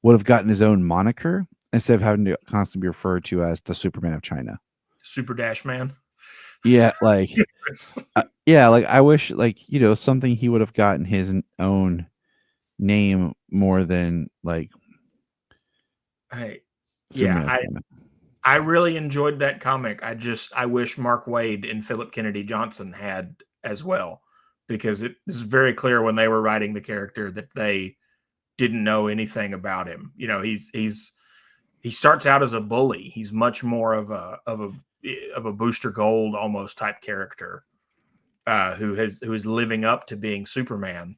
Speaker 1: would have gotten his own moniker instead of having to constantly be referred to as the Superman of China.
Speaker 3: Super Dash Man.
Speaker 1: Yeah, like, like I wish, like, something he would have gotten his own name more than like.
Speaker 3: I really enjoyed that comic. I wish Mark Waid and Philip Kennedy Johnson had as well, because it was very clear when they were writing the character that they didn't know anything about him. He starts out as a bully. He's much more of a Booster Gold almost type character, who is living up to being Superman.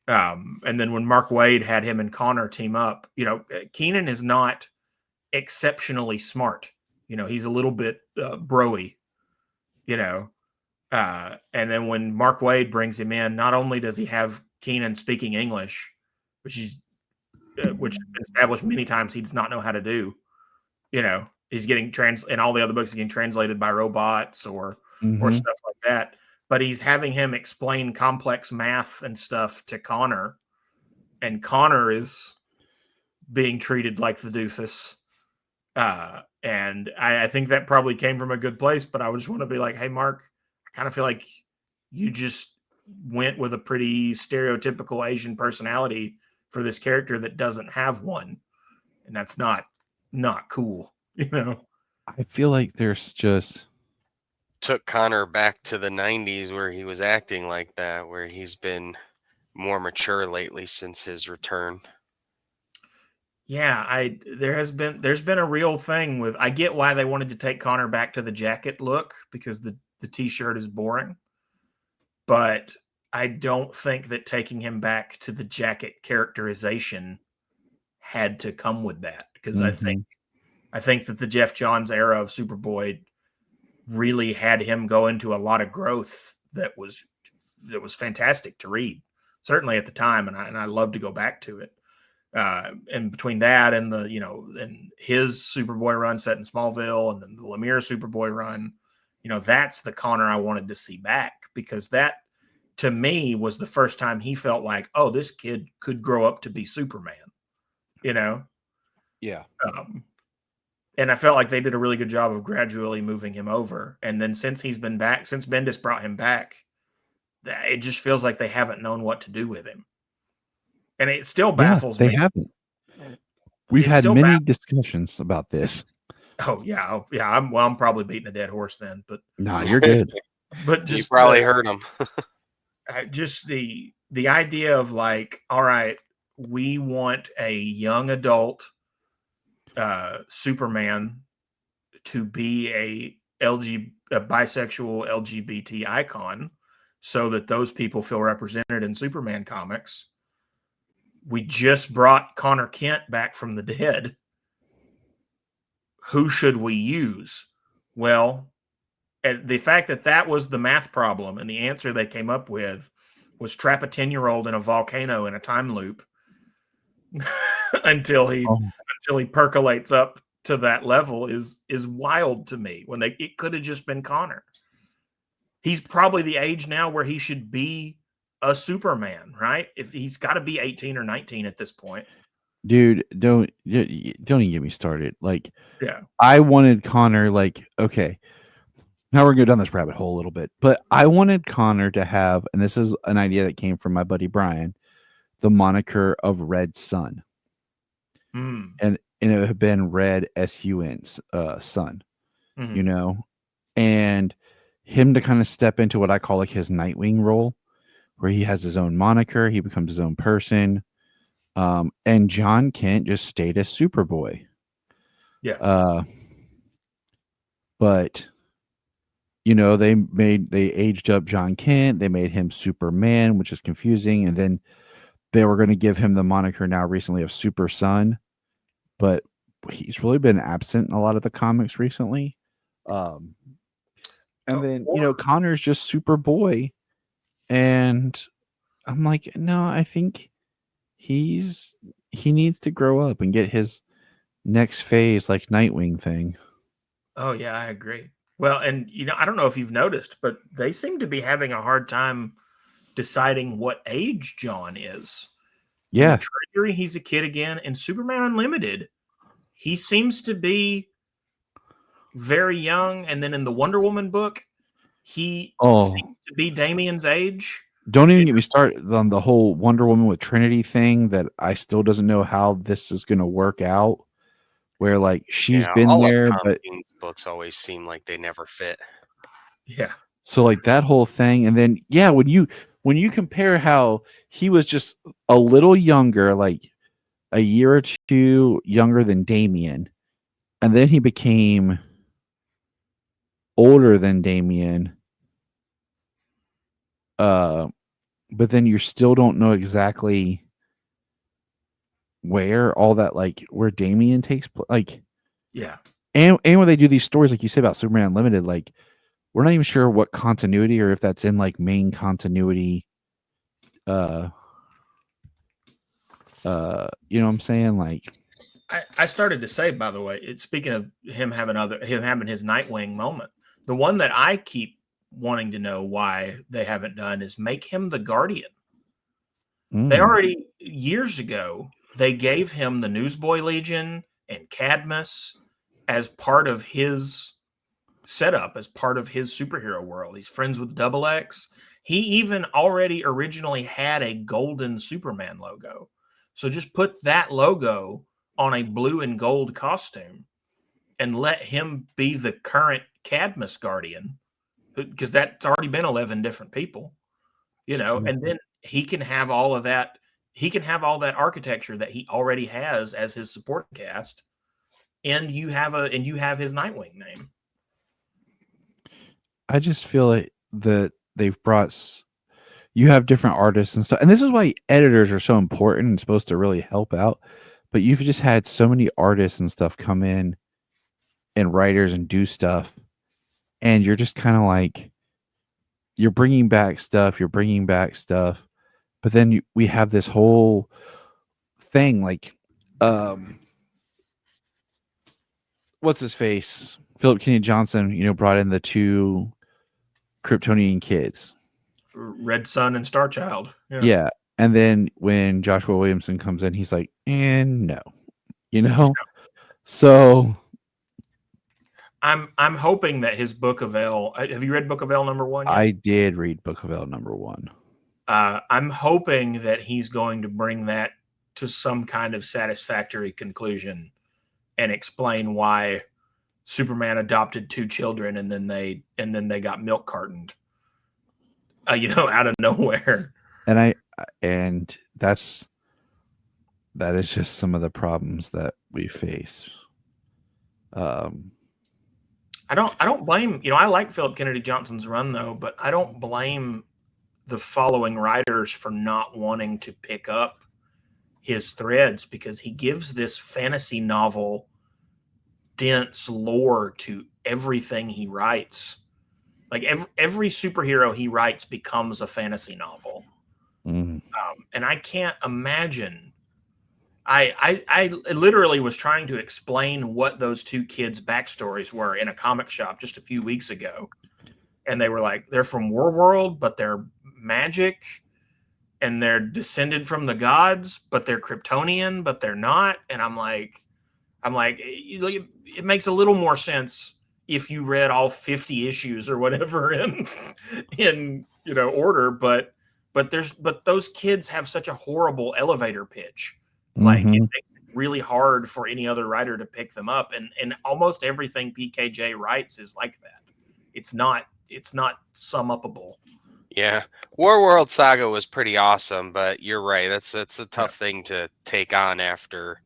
Speaker 3: And then when Mark Waid had him and Connor team up, Keenan is not exceptionally smart. He's a little bit broy, and then when Mark Waid brings him in, not only does he have Keenan speaking English, which has been established many times he does not know how to do. He's getting in all the other books, he's getting translated by robots or stuff like that. But he's having him explain complex math and stuff to Connor, and Connor is being treated like the doofus. And I think that probably came from a good place, but I just want to be like, hey, Mark, I kind of feel like you just went with a pretty stereotypical Asian personality for this character that doesn't have one. And that's not cool,
Speaker 1: I feel like there's just
Speaker 2: took Connor back to the 90s where he was acting like that, where he's been more mature lately since his return.
Speaker 3: Yeah, there's been a real thing with, I get why they wanted to take Connor back to the jacket look, because the t-shirt is boring. But I don't think that taking him back to the jacket characterization had to come with that, because I think that the Jeff Johns era of Superboy really had him go into a lot of growth that was fantastic to read, certainly at the time, and I love to go back to it. And between that and and his Superboy run set in Smallville, and then the Lemire Superboy run, that's the Connor I wanted to see back, because that to me was the first time he felt like, oh, this kid could grow up to be Superman,
Speaker 1: Yeah.
Speaker 3: And I felt like they did a really good job of gradually moving him over. And then since he's been back, since Bendis brought him back, it just feels like they haven't known what to do with him. And it still baffles me.
Speaker 1: They haven't. We've had many discussions about this.
Speaker 3: Oh yeah. I'm probably beating a dead horse then, but
Speaker 1: no, you're good.
Speaker 3: But just
Speaker 2: you probably heard him.
Speaker 3: Just the idea of like, all right, we want a young adult Superman to be a bisexual LGBT icon, so that those people feel represented in Superman comics. We just brought Connor Kent back from the dead. Who should we use? Well, the fact that was the math problem, and the answer they came up with was trap a 10-year-old in a volcano in a time loop until he percolates up to that level is wild to me. When it could have just been Connor. He's probably the age now where he should be a Superman, right? If he's got to be 18 or 19 at this point.
Speaker 1: Dude, don't even get me started. Like,
Speaker 3: yeah,
Speaker 1: I wanted Connor, like, okay, now we're going to go down this rabbit hole a little bit, but I wanted Connor to have, and this is an idea that came from my buddy Brian, the moniker of Red Sun. And and it would have been Red S-U-N, Sun,
Speaker 3: Mhm.
Speaker 1: you know, and him to kind of step into what I call like his Nightwing role, where he has his own moniker, he becomes his own person. And Jon Kent just stayed as Superboy.
Speaker 3: Yeah.
Speaker 1: But you know, they aged up Jon Kent, they made him Superman, which is confusing, and then they were going to give him the moniker now recently of Super Son, but he's really been absent in a lot of the comics recently. And then, you know, Connor's just Superboy, and I'm like, no, I think he needs to grow up and get his next phase like Nightwing thing.
Speaker 3: Oh yeah, I agree. Well, and I don't know if you've noticed, but they seem to be having a hard time deciding what age John is. In
Speaker 1: Yeah.
Speaker 3: the Treasury, he's a kid again. In Superman Unlimited, he seems to be very young. And then in the Wonder Woman book, he seems to be Damian's age.
Speaker 1: Don't even get me started on the whole Wonder Woman with Trinity thing that I still doesn't know how this is going to work out. Where like she's been
Speaker 2: all
Speaker 1: there,
Speaker 2: of Tom
Speaker 1: but
Speaker 2: King's books always seem like they never fit.
Speaker 3: Yeah.
Speaker 1: So like that whole thing, and then when you compare how he was just a little younger, like a year or two younger than Damian, and then he became older than Damian, but then you still don't know exactly where all that, like where Damian takes place, like
Speaker 3: Yeah.
Speaker 1: and when they do these stories, like you say about Superman Unlimited, like we're not even sure what continuity or if that's in like main continuity. You know what I'm saying? Like,
Speaker 3: I started to say, by the way, speaking of him having his Nightwing moment, the one that I keep wanting to know why they haven't done is make him the Guardian. They already years ago they gave him the Newsboy Legion and Cadmus as part of his setup, as part of his superhero world. He's friends with Double X. He even already originally had a golden Superman logo. So just put that logo on a blue and gold costume and let him be the current Cadmus Guardian, because that's already been 11 different people, and then he can have all of that. He can have all that architecture that he already has as his support cast, and you have his Nightwing name.
Speaker 1: I just feel like that they've brought you have different artists and stuff, and this is why editors are so important and supposed to really help out. But you've just had so many artists and stuff come in and writers and do stuff, and you're just kind of like you're bringing back stuff, but then we have this whole thing like, what's his face? Philip Kennedy Johnson, brought in the two Kryptonian kids.
Speaker 3: Red Sun and Starchild.
Speaker 1: Yeah. And then when Joshua Williamson comes in, he's like, and no, So
Speaker 3: I'm hoping that his Book of L. Have you read Book of L #1 yet?
Speaker 1: I did read Book of L #1.
Speaker 3: I'm hoping that he's going to bring that to some kind of satisfactory conclusion and explain why Superman adopted two children and then they got milk cartoned, out of nowhere.
Speaker 1: And that is just some of the problems that we face.
Speaker 3: I don't blame, I like Philip Kennedy Johnson's run though, but I don't blame the following writers for not wanting to pick up his threads, because he gives this fantasy novel dense lore to everything he writes. Like every superhero he writes becomes a fantasy novel. And I can't imagine. I literally was trying to explain what those two kids' backstories were in a comic shop just a few weeks ago. And they were like, they're from Warworld, but they're magic. And they're descended from the gods, but they're Kryptonian, but they're not. And I'm like, it makes a little more sense if you read all 50 issues or whatever in order, but those kids have such a horrible elevator pitch. Like it makes it really hard for any other writer to pick them up. And almost everything PKJ writes is like that. It's not sum upable.
Speaker 2: Yeah, Warworld Saga was pretty awesome, but you're right. That's a tough thing to take on after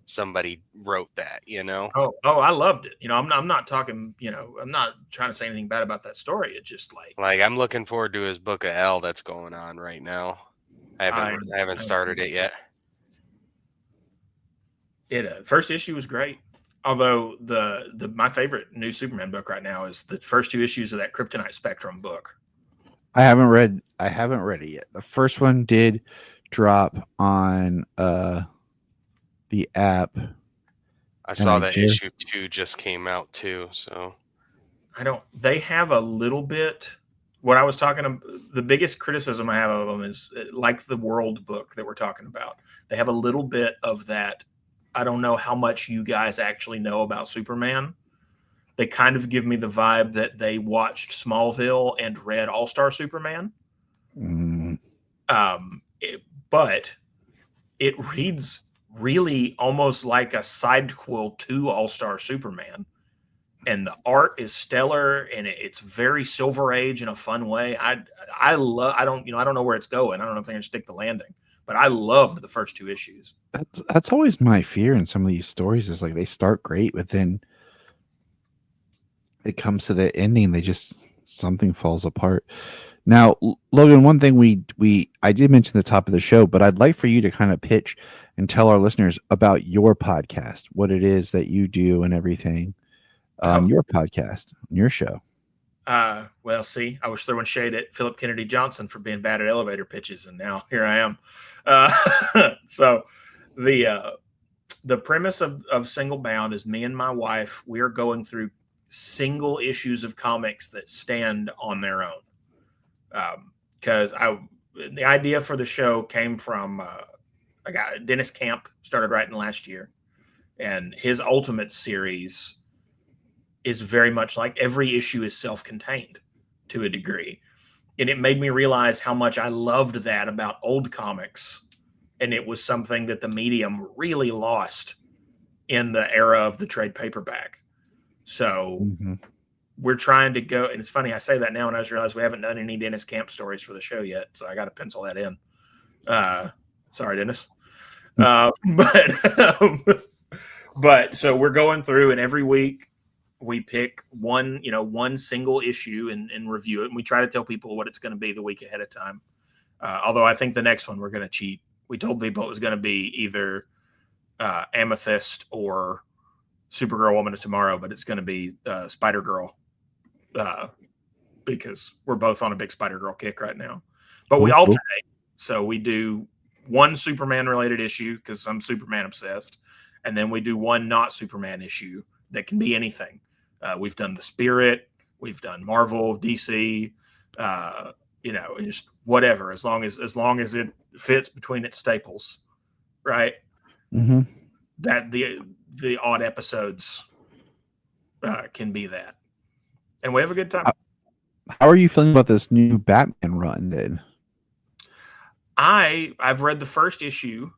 Speaker 2: somebody wrote that.
Speaker 3: Oh, I loved it. I'm not talking. I'm not trying to say anything bad about that story. It's just
Speaker 2: like I'm looking forward to his Book of L that's going on right now. I haven't started it yet.
Speaker 3: First issue was great. Although my favorite new Superman book right now is the first 2 issues of that Kryptonite Spectrum book.
Speaker 1: I haven't read it yet. The first one did drop on the app.
Speaker 2: I saw that issue 2 just came out too, so
Speaker 3: they have a little bit. What I was talking about, the biggest criticism I have of them is like the World book that we're talking about. They have a little bit of that. I don't know how much you guys actually know about Superman. They kind of give me the vibe that they watched Smallville and read All-Star Superman. But it reads really almost like a sidequel to All-Star Superman. And the art is stellar, and it's very Silver Age in a fun way. I don't know where it's going. I don't know if they're going to stick the landing, but I loved the first 2 issues.
Speaker 1: That's always my fear in some of these stories is like they start great, but then it comes to the ending, something falls apart. Now, Logan, one thing I did mention at the top of the show, but I'd like for you to kind of pitch and tell our listeners about your podcast, what it is that you do and everything. Your podcast, your show.
Speaker 3: Well, see, I was throwing shade at Philip Kennedy Johnson for being bad at elevator pitches, and now here I am. So the premise of Single Bound is me and my wife, we are going through single issues of comics that stand on their own. Because the idea for the show came from a guy, Dennis Camp, started writing last year, and his Ultimate series is very much like every issue is self-contained to a degree. And it made me realize how much I loved that about old comics. And it was something that the medium really lost in the era of the trade paperback. So we're trying to go, and it's funny, I say that now, and I just realized we haven't done any Dennis Camp stories for the show yet. So I got to pencil that in. Sorry, Dennis. But so we're going through, and every week we pick one single issue and review it. And we try to tell people what it's going to be the week ahead of time. Although I think the next one we're going to cheat. We told people it was going to be either Amethyst or Supergirl Woman of Tomorrow, but it's going to be Spider-Girl because we're both on a big Spider-Girl kick right now. But we alternate. So we do one Superman-related issue because I'm Superman obsessed. And then we do one not Superman issue that can be anything. We've done The Spirit. We've done Marvel, DC, just whatever, as long as it fits between its staples, right? That the odd episodes can be that, and we have a good time.
Speaker 1: How are you feeling about this new Batman run then?
Speaker 3: I've read the first issue,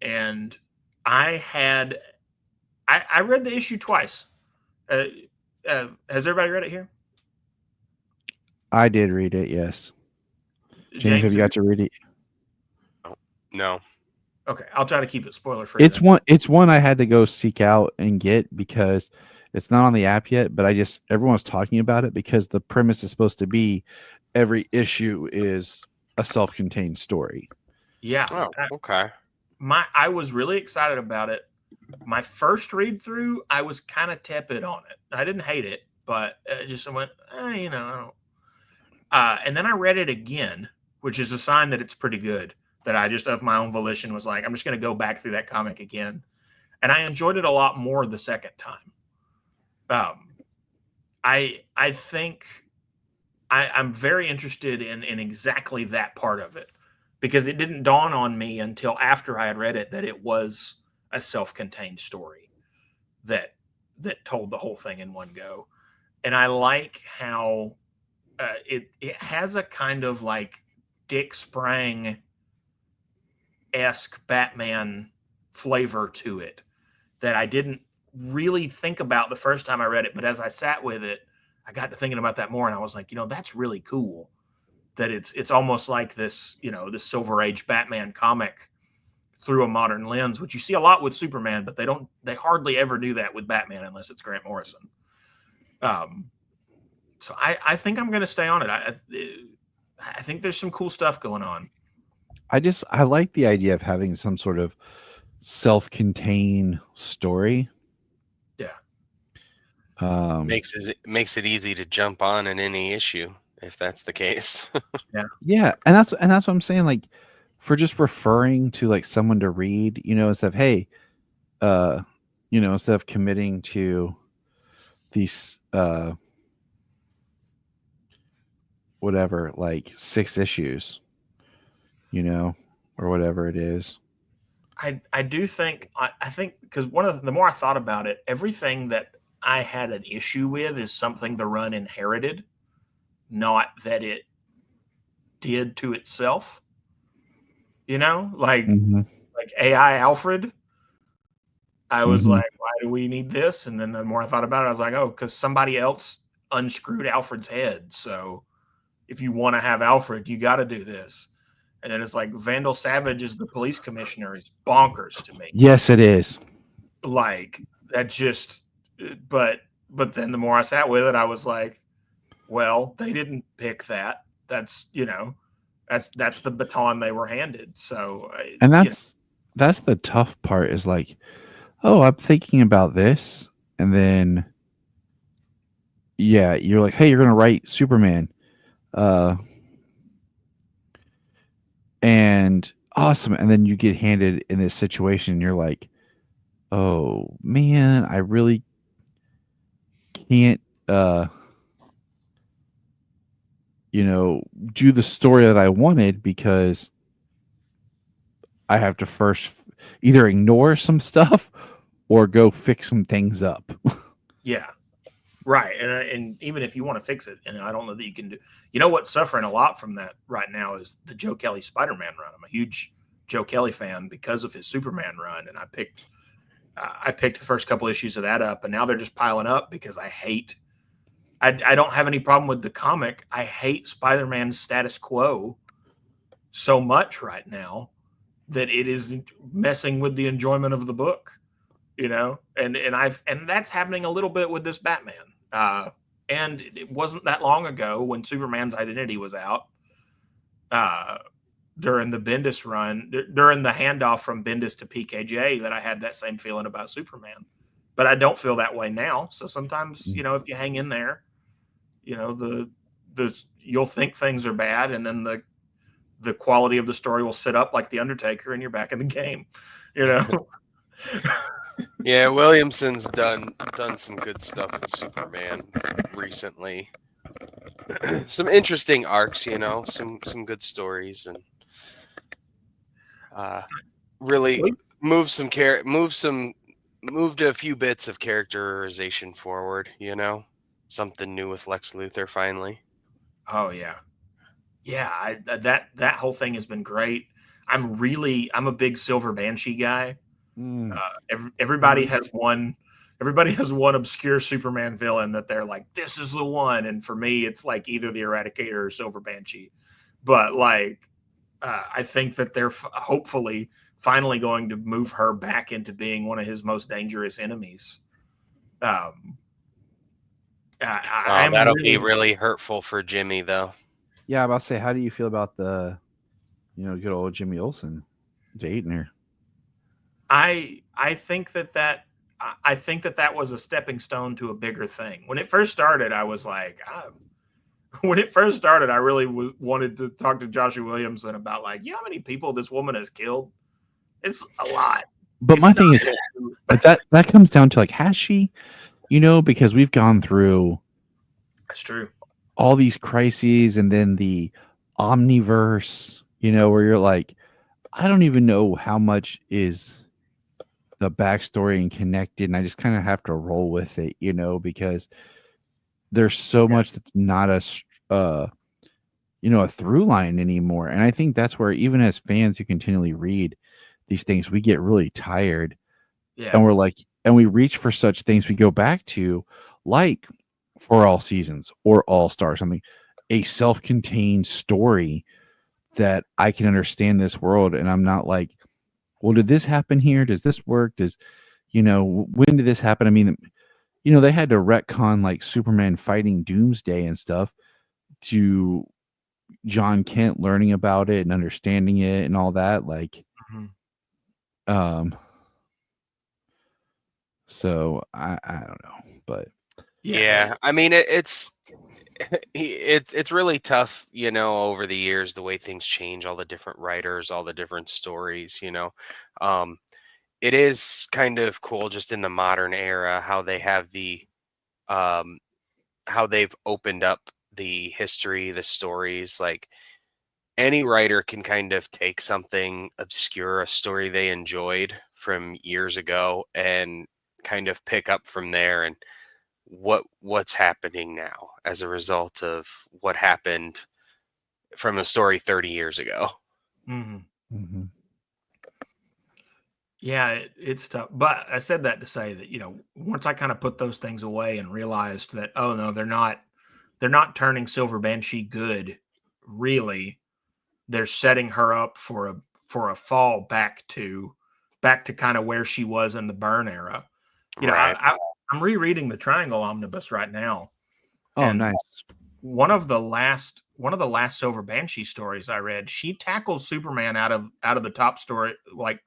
Speaker 3: and I read the issue twice. Has everybody read it here?
Speaker 1: I did read it, yes. James, have you got to read it?
Speaker 2: No.
Speaker 3: Okay, I'll try to keep it spoiler free.
Speaker 1: It's one I had to go seek out and get because it's not on the app yet, but everyone's talking about it because the premise is supposed to be every issue is a self-contained story.
Speaker 3: Yeah.
Speaker 2: Oh, okay.
Speaker 3: I was really excited about it. My first read through, I was kind of tepid on it. I didn't hate it, but I went, I don't. And then I read it again, which is a sign that it's pretty good. That I just, of my own volition, was like, I'm just going to go back through that comic again. And I enjoyed it a lot more the second time. I think I'm very interested in exactly that part of it, because it didn't dawn on me until after I had read it that it was a self-contained story that told the whole thing in one go. And I like how it has a kind of like Dick Sprang-esque Batman flavor to it that I didn't really think about the first time I read it. But as I sat with it, I got to thinking about that more, and I was like, that's really cool. That it's almost like this, this Silver Age Batman comic through a modern lens, which you see a lot with Superman, but they hardly ever do that with Batman unless it's Grant Morrison. So I think I'm going to stay on it. I think there's some cool stuff going on.
Speaker 1: I like the idea of having some sort of self-contained story.
Speaker 3: Yeah.
Speaker 2: Makes it easy to jump on in any issue if that's the case.
Speaker 1: Yeah, and that's what I'm saying. Like, for just referring to like someone to read, instead of instead of committing to these whatever, like 6 issues, or whatever it is.
Speaker 3: I do think I think because the more I thought about it, everything that I had an issue with is something the run inherited, not that it did to itself. Like AI Alfred. I was like, why do we need this? And then the more I thought about it, I was like, oh, because somebody else unscrewed Alfred's head. So if you want to have Alfred, you got to do this. And then it's like Vandal Savage is the police commissioner is bonkers to me.
Speaker 1: Yes, it is.
Speaker 3: Like that just, but then the more I sat with it, I was like, well, they didn't pick that. That's that's the baton they were handed. So,
Speaker 1: and that's the tough part is like, oh, I'm thinking about this, and then you're like, hey, you're gonna write Superman, and awesome, and then you get handed in this situation, and you're like, oh man, I really can't do the story that I wanted because I have to first either ignore some stuff or go fix some things up.
Speaker 3: Yeah, right. And even if you want to fix it, and I don't know that you can do, what's suffering a lot from that right now is the Joe Kelly Spider-Man run. I'm a huge Joe Kelly fan because of his Superman run, and I picked the first couple issues of that up, and now they're just piling up because I don't have any problem with the comic. I hate Spider-Man's status quo so much right now that it is messing with the enjoyment of the book, and that's happening a little bit with this Batman. And it wasn't that long ago when Superman's identity was out, during the Bendis run, during the handoff from Bendis to PKJ, that I had that same feeling about Superman. But I don't feel that way now. So sometimes, if you hang in there, you'll think things are bad, and then the quality of the story will sit up like the Undertaker, and you're back in the game.
Speaker 2: Yeah, Williamson's done some good stuff with Superman recently. Some interesting arcs, some good stories, and really moved a few bits of characterization forward. Something new with Lex Luthor finally.
Speaker 3: Oh yeah. That whole thing has been great. I'm a big Silver Banshee guy. Everybody has one obscure Superman villain that they're like, this is the one. And for me, it's like either the Eradicator or Silver Banshee. But like, I think that they're hopefully finally going to move her back into being one of his most dangerous enemies.
Speaker 2: That'll be really hurtful for Jimmy, though.
Speaker 1: Yeah, I'm about to say, how do you feel about the, good old Jimmy Olsen dating her?
Speaker 3: I think that was a stepping stone to a bigger thing. When it first started, I was like, I really wanted to talk to Joshua Williamson about like, how many people this woman has killed? It's a lot.
Speaker 1: But my thing is, but that comes down to like, has she? Because we've gone through.
Speaker 3: That's true.
Speaker 1: All these crises, and then the Omniverse, where you're like, I don't even know how much is the backstory and connected, and I just kind of have to roll with it, because there's so much that's not a through line anymore. And I think that's where, even as fans who continually read, these things, we get really tired,
Speaker 3: Yeah.
Speaker 1: and we're like, and we reach for such things we go back to, like For All Seasons or All Star, something, a self-contained story that I can understand this world, and I'm not like, well, did this happen here? Does this work? Does, when did this happen? I mean, they had to retcon like Superman fighting Doomsday and stuff to Jon Kent learning about it and understanding it and all that. Like,
Speaker 3: Mhm.
Speaker 1: so I don't know, but
Speaker 2: Yeah, I mean it's really tough, over the years, the way things change, all the different writers, all the different stories. Um, it is kind of cool just in the modern era how they have um how they've opened up the history, the stories. Like any writer can kind of take something obscure, a story they enjoyed from years ago, and kind of pick up from there, and what's happening now as a result of what happened from a story 30 years ago.
Speaker 3: Mhm.
Speaker 1: mhm.
Speaker 3: Yeah, it's tough. But I said that to say that, once I kind of put those things away and realized that, oh no, they're not turning Silver Banshee good, really. They're setting her up for a fall back to kind of where she was in the Burn era.
Speaker 2: Right.
Speaker 3: I'm rereading the Triangle Omnibus right now,
Speaker 1: Oh,
Speaker 3: and
Speaker 1: nice.
Speaker 3: one of the last Silver Banshee stories I read, she tackles Superman out of the top story, like,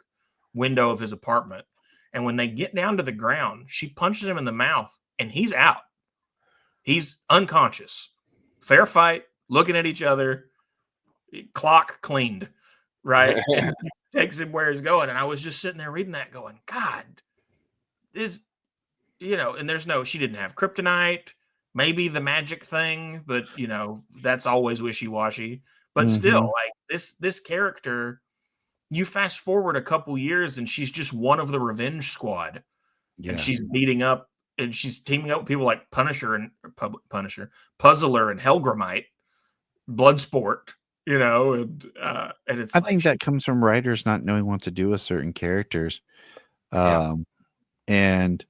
Speaker 3: window of his apartment, and when they get down to the ground, she punches him in the mouth, and he's out. He's unconscious. Fair fight, looking at each other, clock cleaned, right? And he takes him where he's going, and I was just sitting there reading that, going, God, this, and she didn't have kryptonite, maybe the magic thing, but that's always wishy-washy. But still,
Speaker 1: Mhm.
Speaker 3: like, this character, you fast forward a couple years and she's just one of the Revenge Squad, and
Speaker 1: Yeah.
Speaker 3: she's beating up and she's teaming up with people like Puzzler and Helgramite, Bloodsport, and
Speaker 1: I
Speaker 3: it's like,
Speaker 1: think that comes from writers not knowing what to do with certain characters,
Speaker 3: yeah,
Speaker 1: and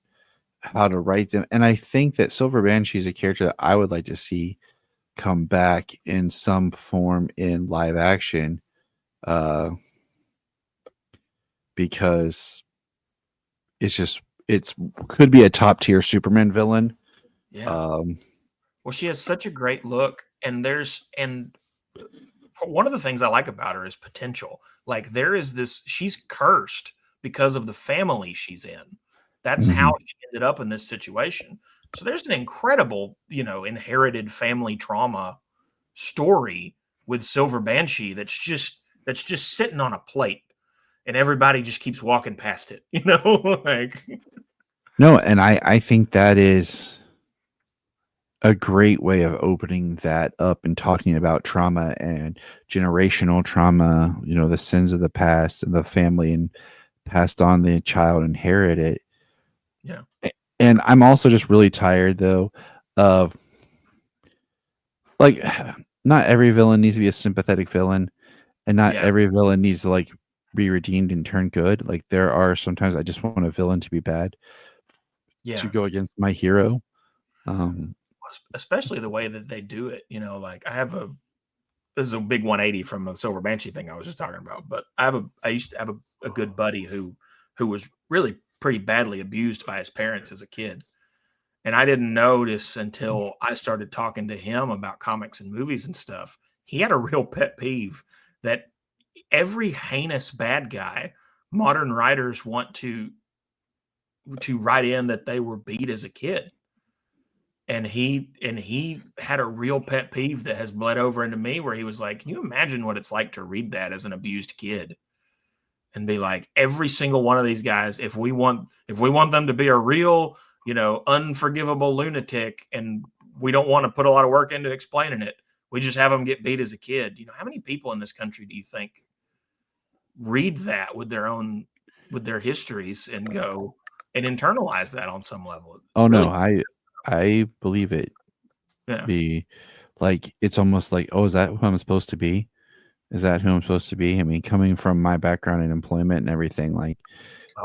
Speaker 1: how to write them. And I think that Silver Banshee is a character that I would like to see come back in some form in live action, uh, because it's could be a top tier Superman villain.
Speaker 3: yeah.
Speaker 1: Um,
Speaker 3: Well, she has such a great look, and one of the things I like about her is potential. Like, she's cursed because of the family she's in. That's how
Speaker 1: mhm.
Speaker 3: she ended up in this situation. So there's an incredible, inherited family trauma story with Silver Banshee that's just sitting on a plate, and everybody just keeps walking past it, like,
Speaker 1: No, and I think that is a great way of opening that up and talking about trauma and generational trauma, the sins of the past and the family, and passed on, the child inherit it.
Speaker 3: yeah.
Speaker 1: And I'm also just really tired though of, like, not every villain needs to be a sympathetic villain, and not
Speaker 3: Yeah.
Speaker 1: every villain needs to like be redeemed and turn good. Like, there are sometimes I just want a villain to be bad to
Speaker 3: Yeah.
Speaker 1: go against my hero. Um,
Speaker 3: Especially the way that they do it, like, this is a big 180 from the Silver Banshee thing I was just talking about. But I used to have a good buddy who was really pretty badly abused by his parents as a kid. And I didn't notice until I started talking to him about comics and movies and stuff. He had a real pet peeve that every heinous bad guy, modern writers want to write in that they were beat as a kid. And he had a real pet peeve that has bled over into me, where he was like, can you imagine what it's like to read that as an abused kid and be like, every single one of these guys, if we want them to be a real, unforgivable lunatic, and we don't want to put a lot of work into explaining it, we just have them get beat as a kid. How many people in this country do you think read that with their histories and go and internalize that on some level? It's
Speaker 1: oh no,
Speaker 3: really,
Speaker 1: I believe it
Speaker 3: yeah.
Speaker 1: be like, it's almost like, oh, is that who I'm supposed to be? Is that who I'm supposed to be? I mean, coming from my background in employment and everything, like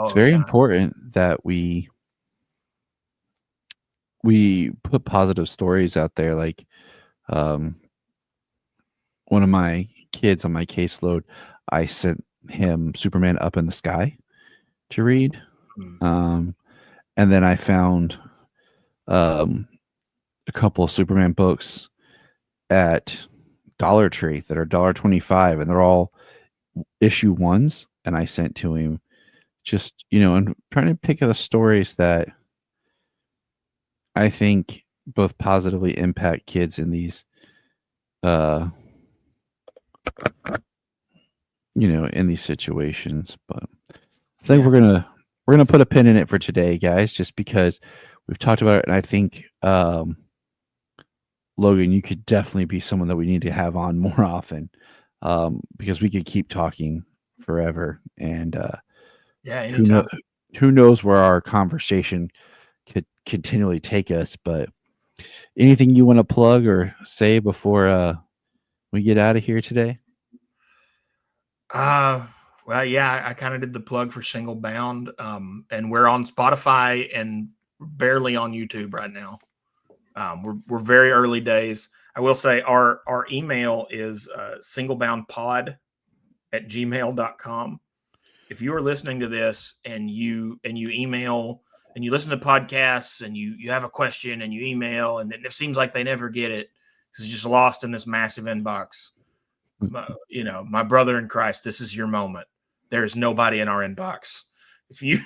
Speaker 1: it's
Speaker 3: Oh
Speaker 1: very
Speaker 3: yeah.
Speaker 1: important that we put positive stories out there. Like um, one of my kids on my caseload, I sent him Superman Up in the Sky to read.
Speaker 3: Mm.
Speaker 1: And then I found a couple of Superman books at Dollar Tree that are $1.25, and they're all issue ones. And I sent to him, just and trying to pick the stories that I think both positively impact kids in these, in these situations. But I think we're gonna put a pin in it for today, guys, just because we've talked about it, and I think Logan, you could definitely be someone that we need to have on more often, because we could keep talking forever, and
Speaker 3: Yeah,
Speaker 1: who know,
Speaker 3: anytime.
Speaker 1: who knows where our conversation could continually take us. But anything you want to plug or say before we get out of here today?
Speaker 3: Well, yeah, I kind of did the plug for Single Bound, and we're on Spotify and barely on YouTube right now. We're very early days. I will say our email is singleboundpod@gmail.com. If you are listening to this and you email and you listen to podcasts and you have a question and you email and it seems like they never get it because it's just lost in this massive inbox, my brother in Christ, this is your moment. There is nobody in our inbox. If you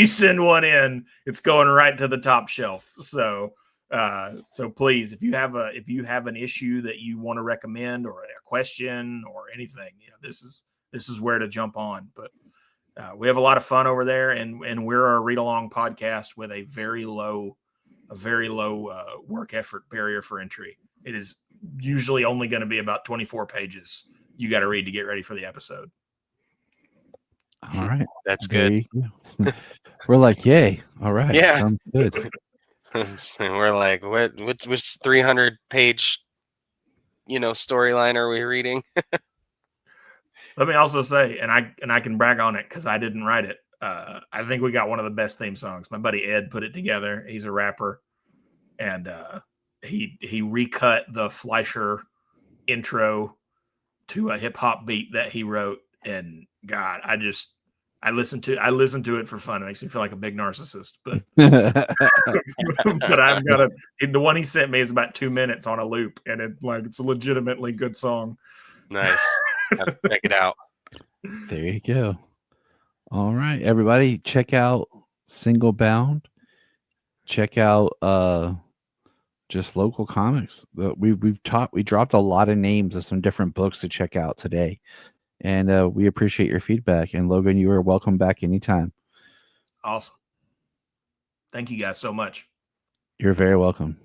Speaker 3: send one in, it's going right to the top shelf. So please, if you have an issue that you want to recommend or a question or anything, this is where to jump on. But we have a lot of fun over there, and we're a read along podcast with a very low work effort barrier for entry. It is usually only going to be about 24 pages you got to read to get ready for the episode.
Speaker 1: All right,
Speaker 2: That's good.
Speaker 1: We're like, yay! All right,
Speaker 2: Yeah,
Speaker 1: sounds good.
Speaker 2: We're like, which 300-page storyline are we reading?
Speaker 3: Let me also say, and I can brag on it because I didn't write it. I think we got one of the best theme songs. My buddy Ed put it together. He's a rapper, and he recut the Fleischer intro to a hip hop beat that he wrote. And God, I listen to it for fun. It makes me feel like a big narcissist, but but I've got the one he sent me is about 2 minutes on a loop, and it's a legitimately good song.
Speaker 2: Nice. Check it out.
Speaker 1: There you go. All right, everybody, check out Single Bound. Check out just local comics. We dropped a lot of names of some different books to check out today, and we appreciate your feedback. And Logan, you are welcome back anytime.
Speaker 3: Awesome. Thank you guys so much.
Speaker 1: You're very welcome.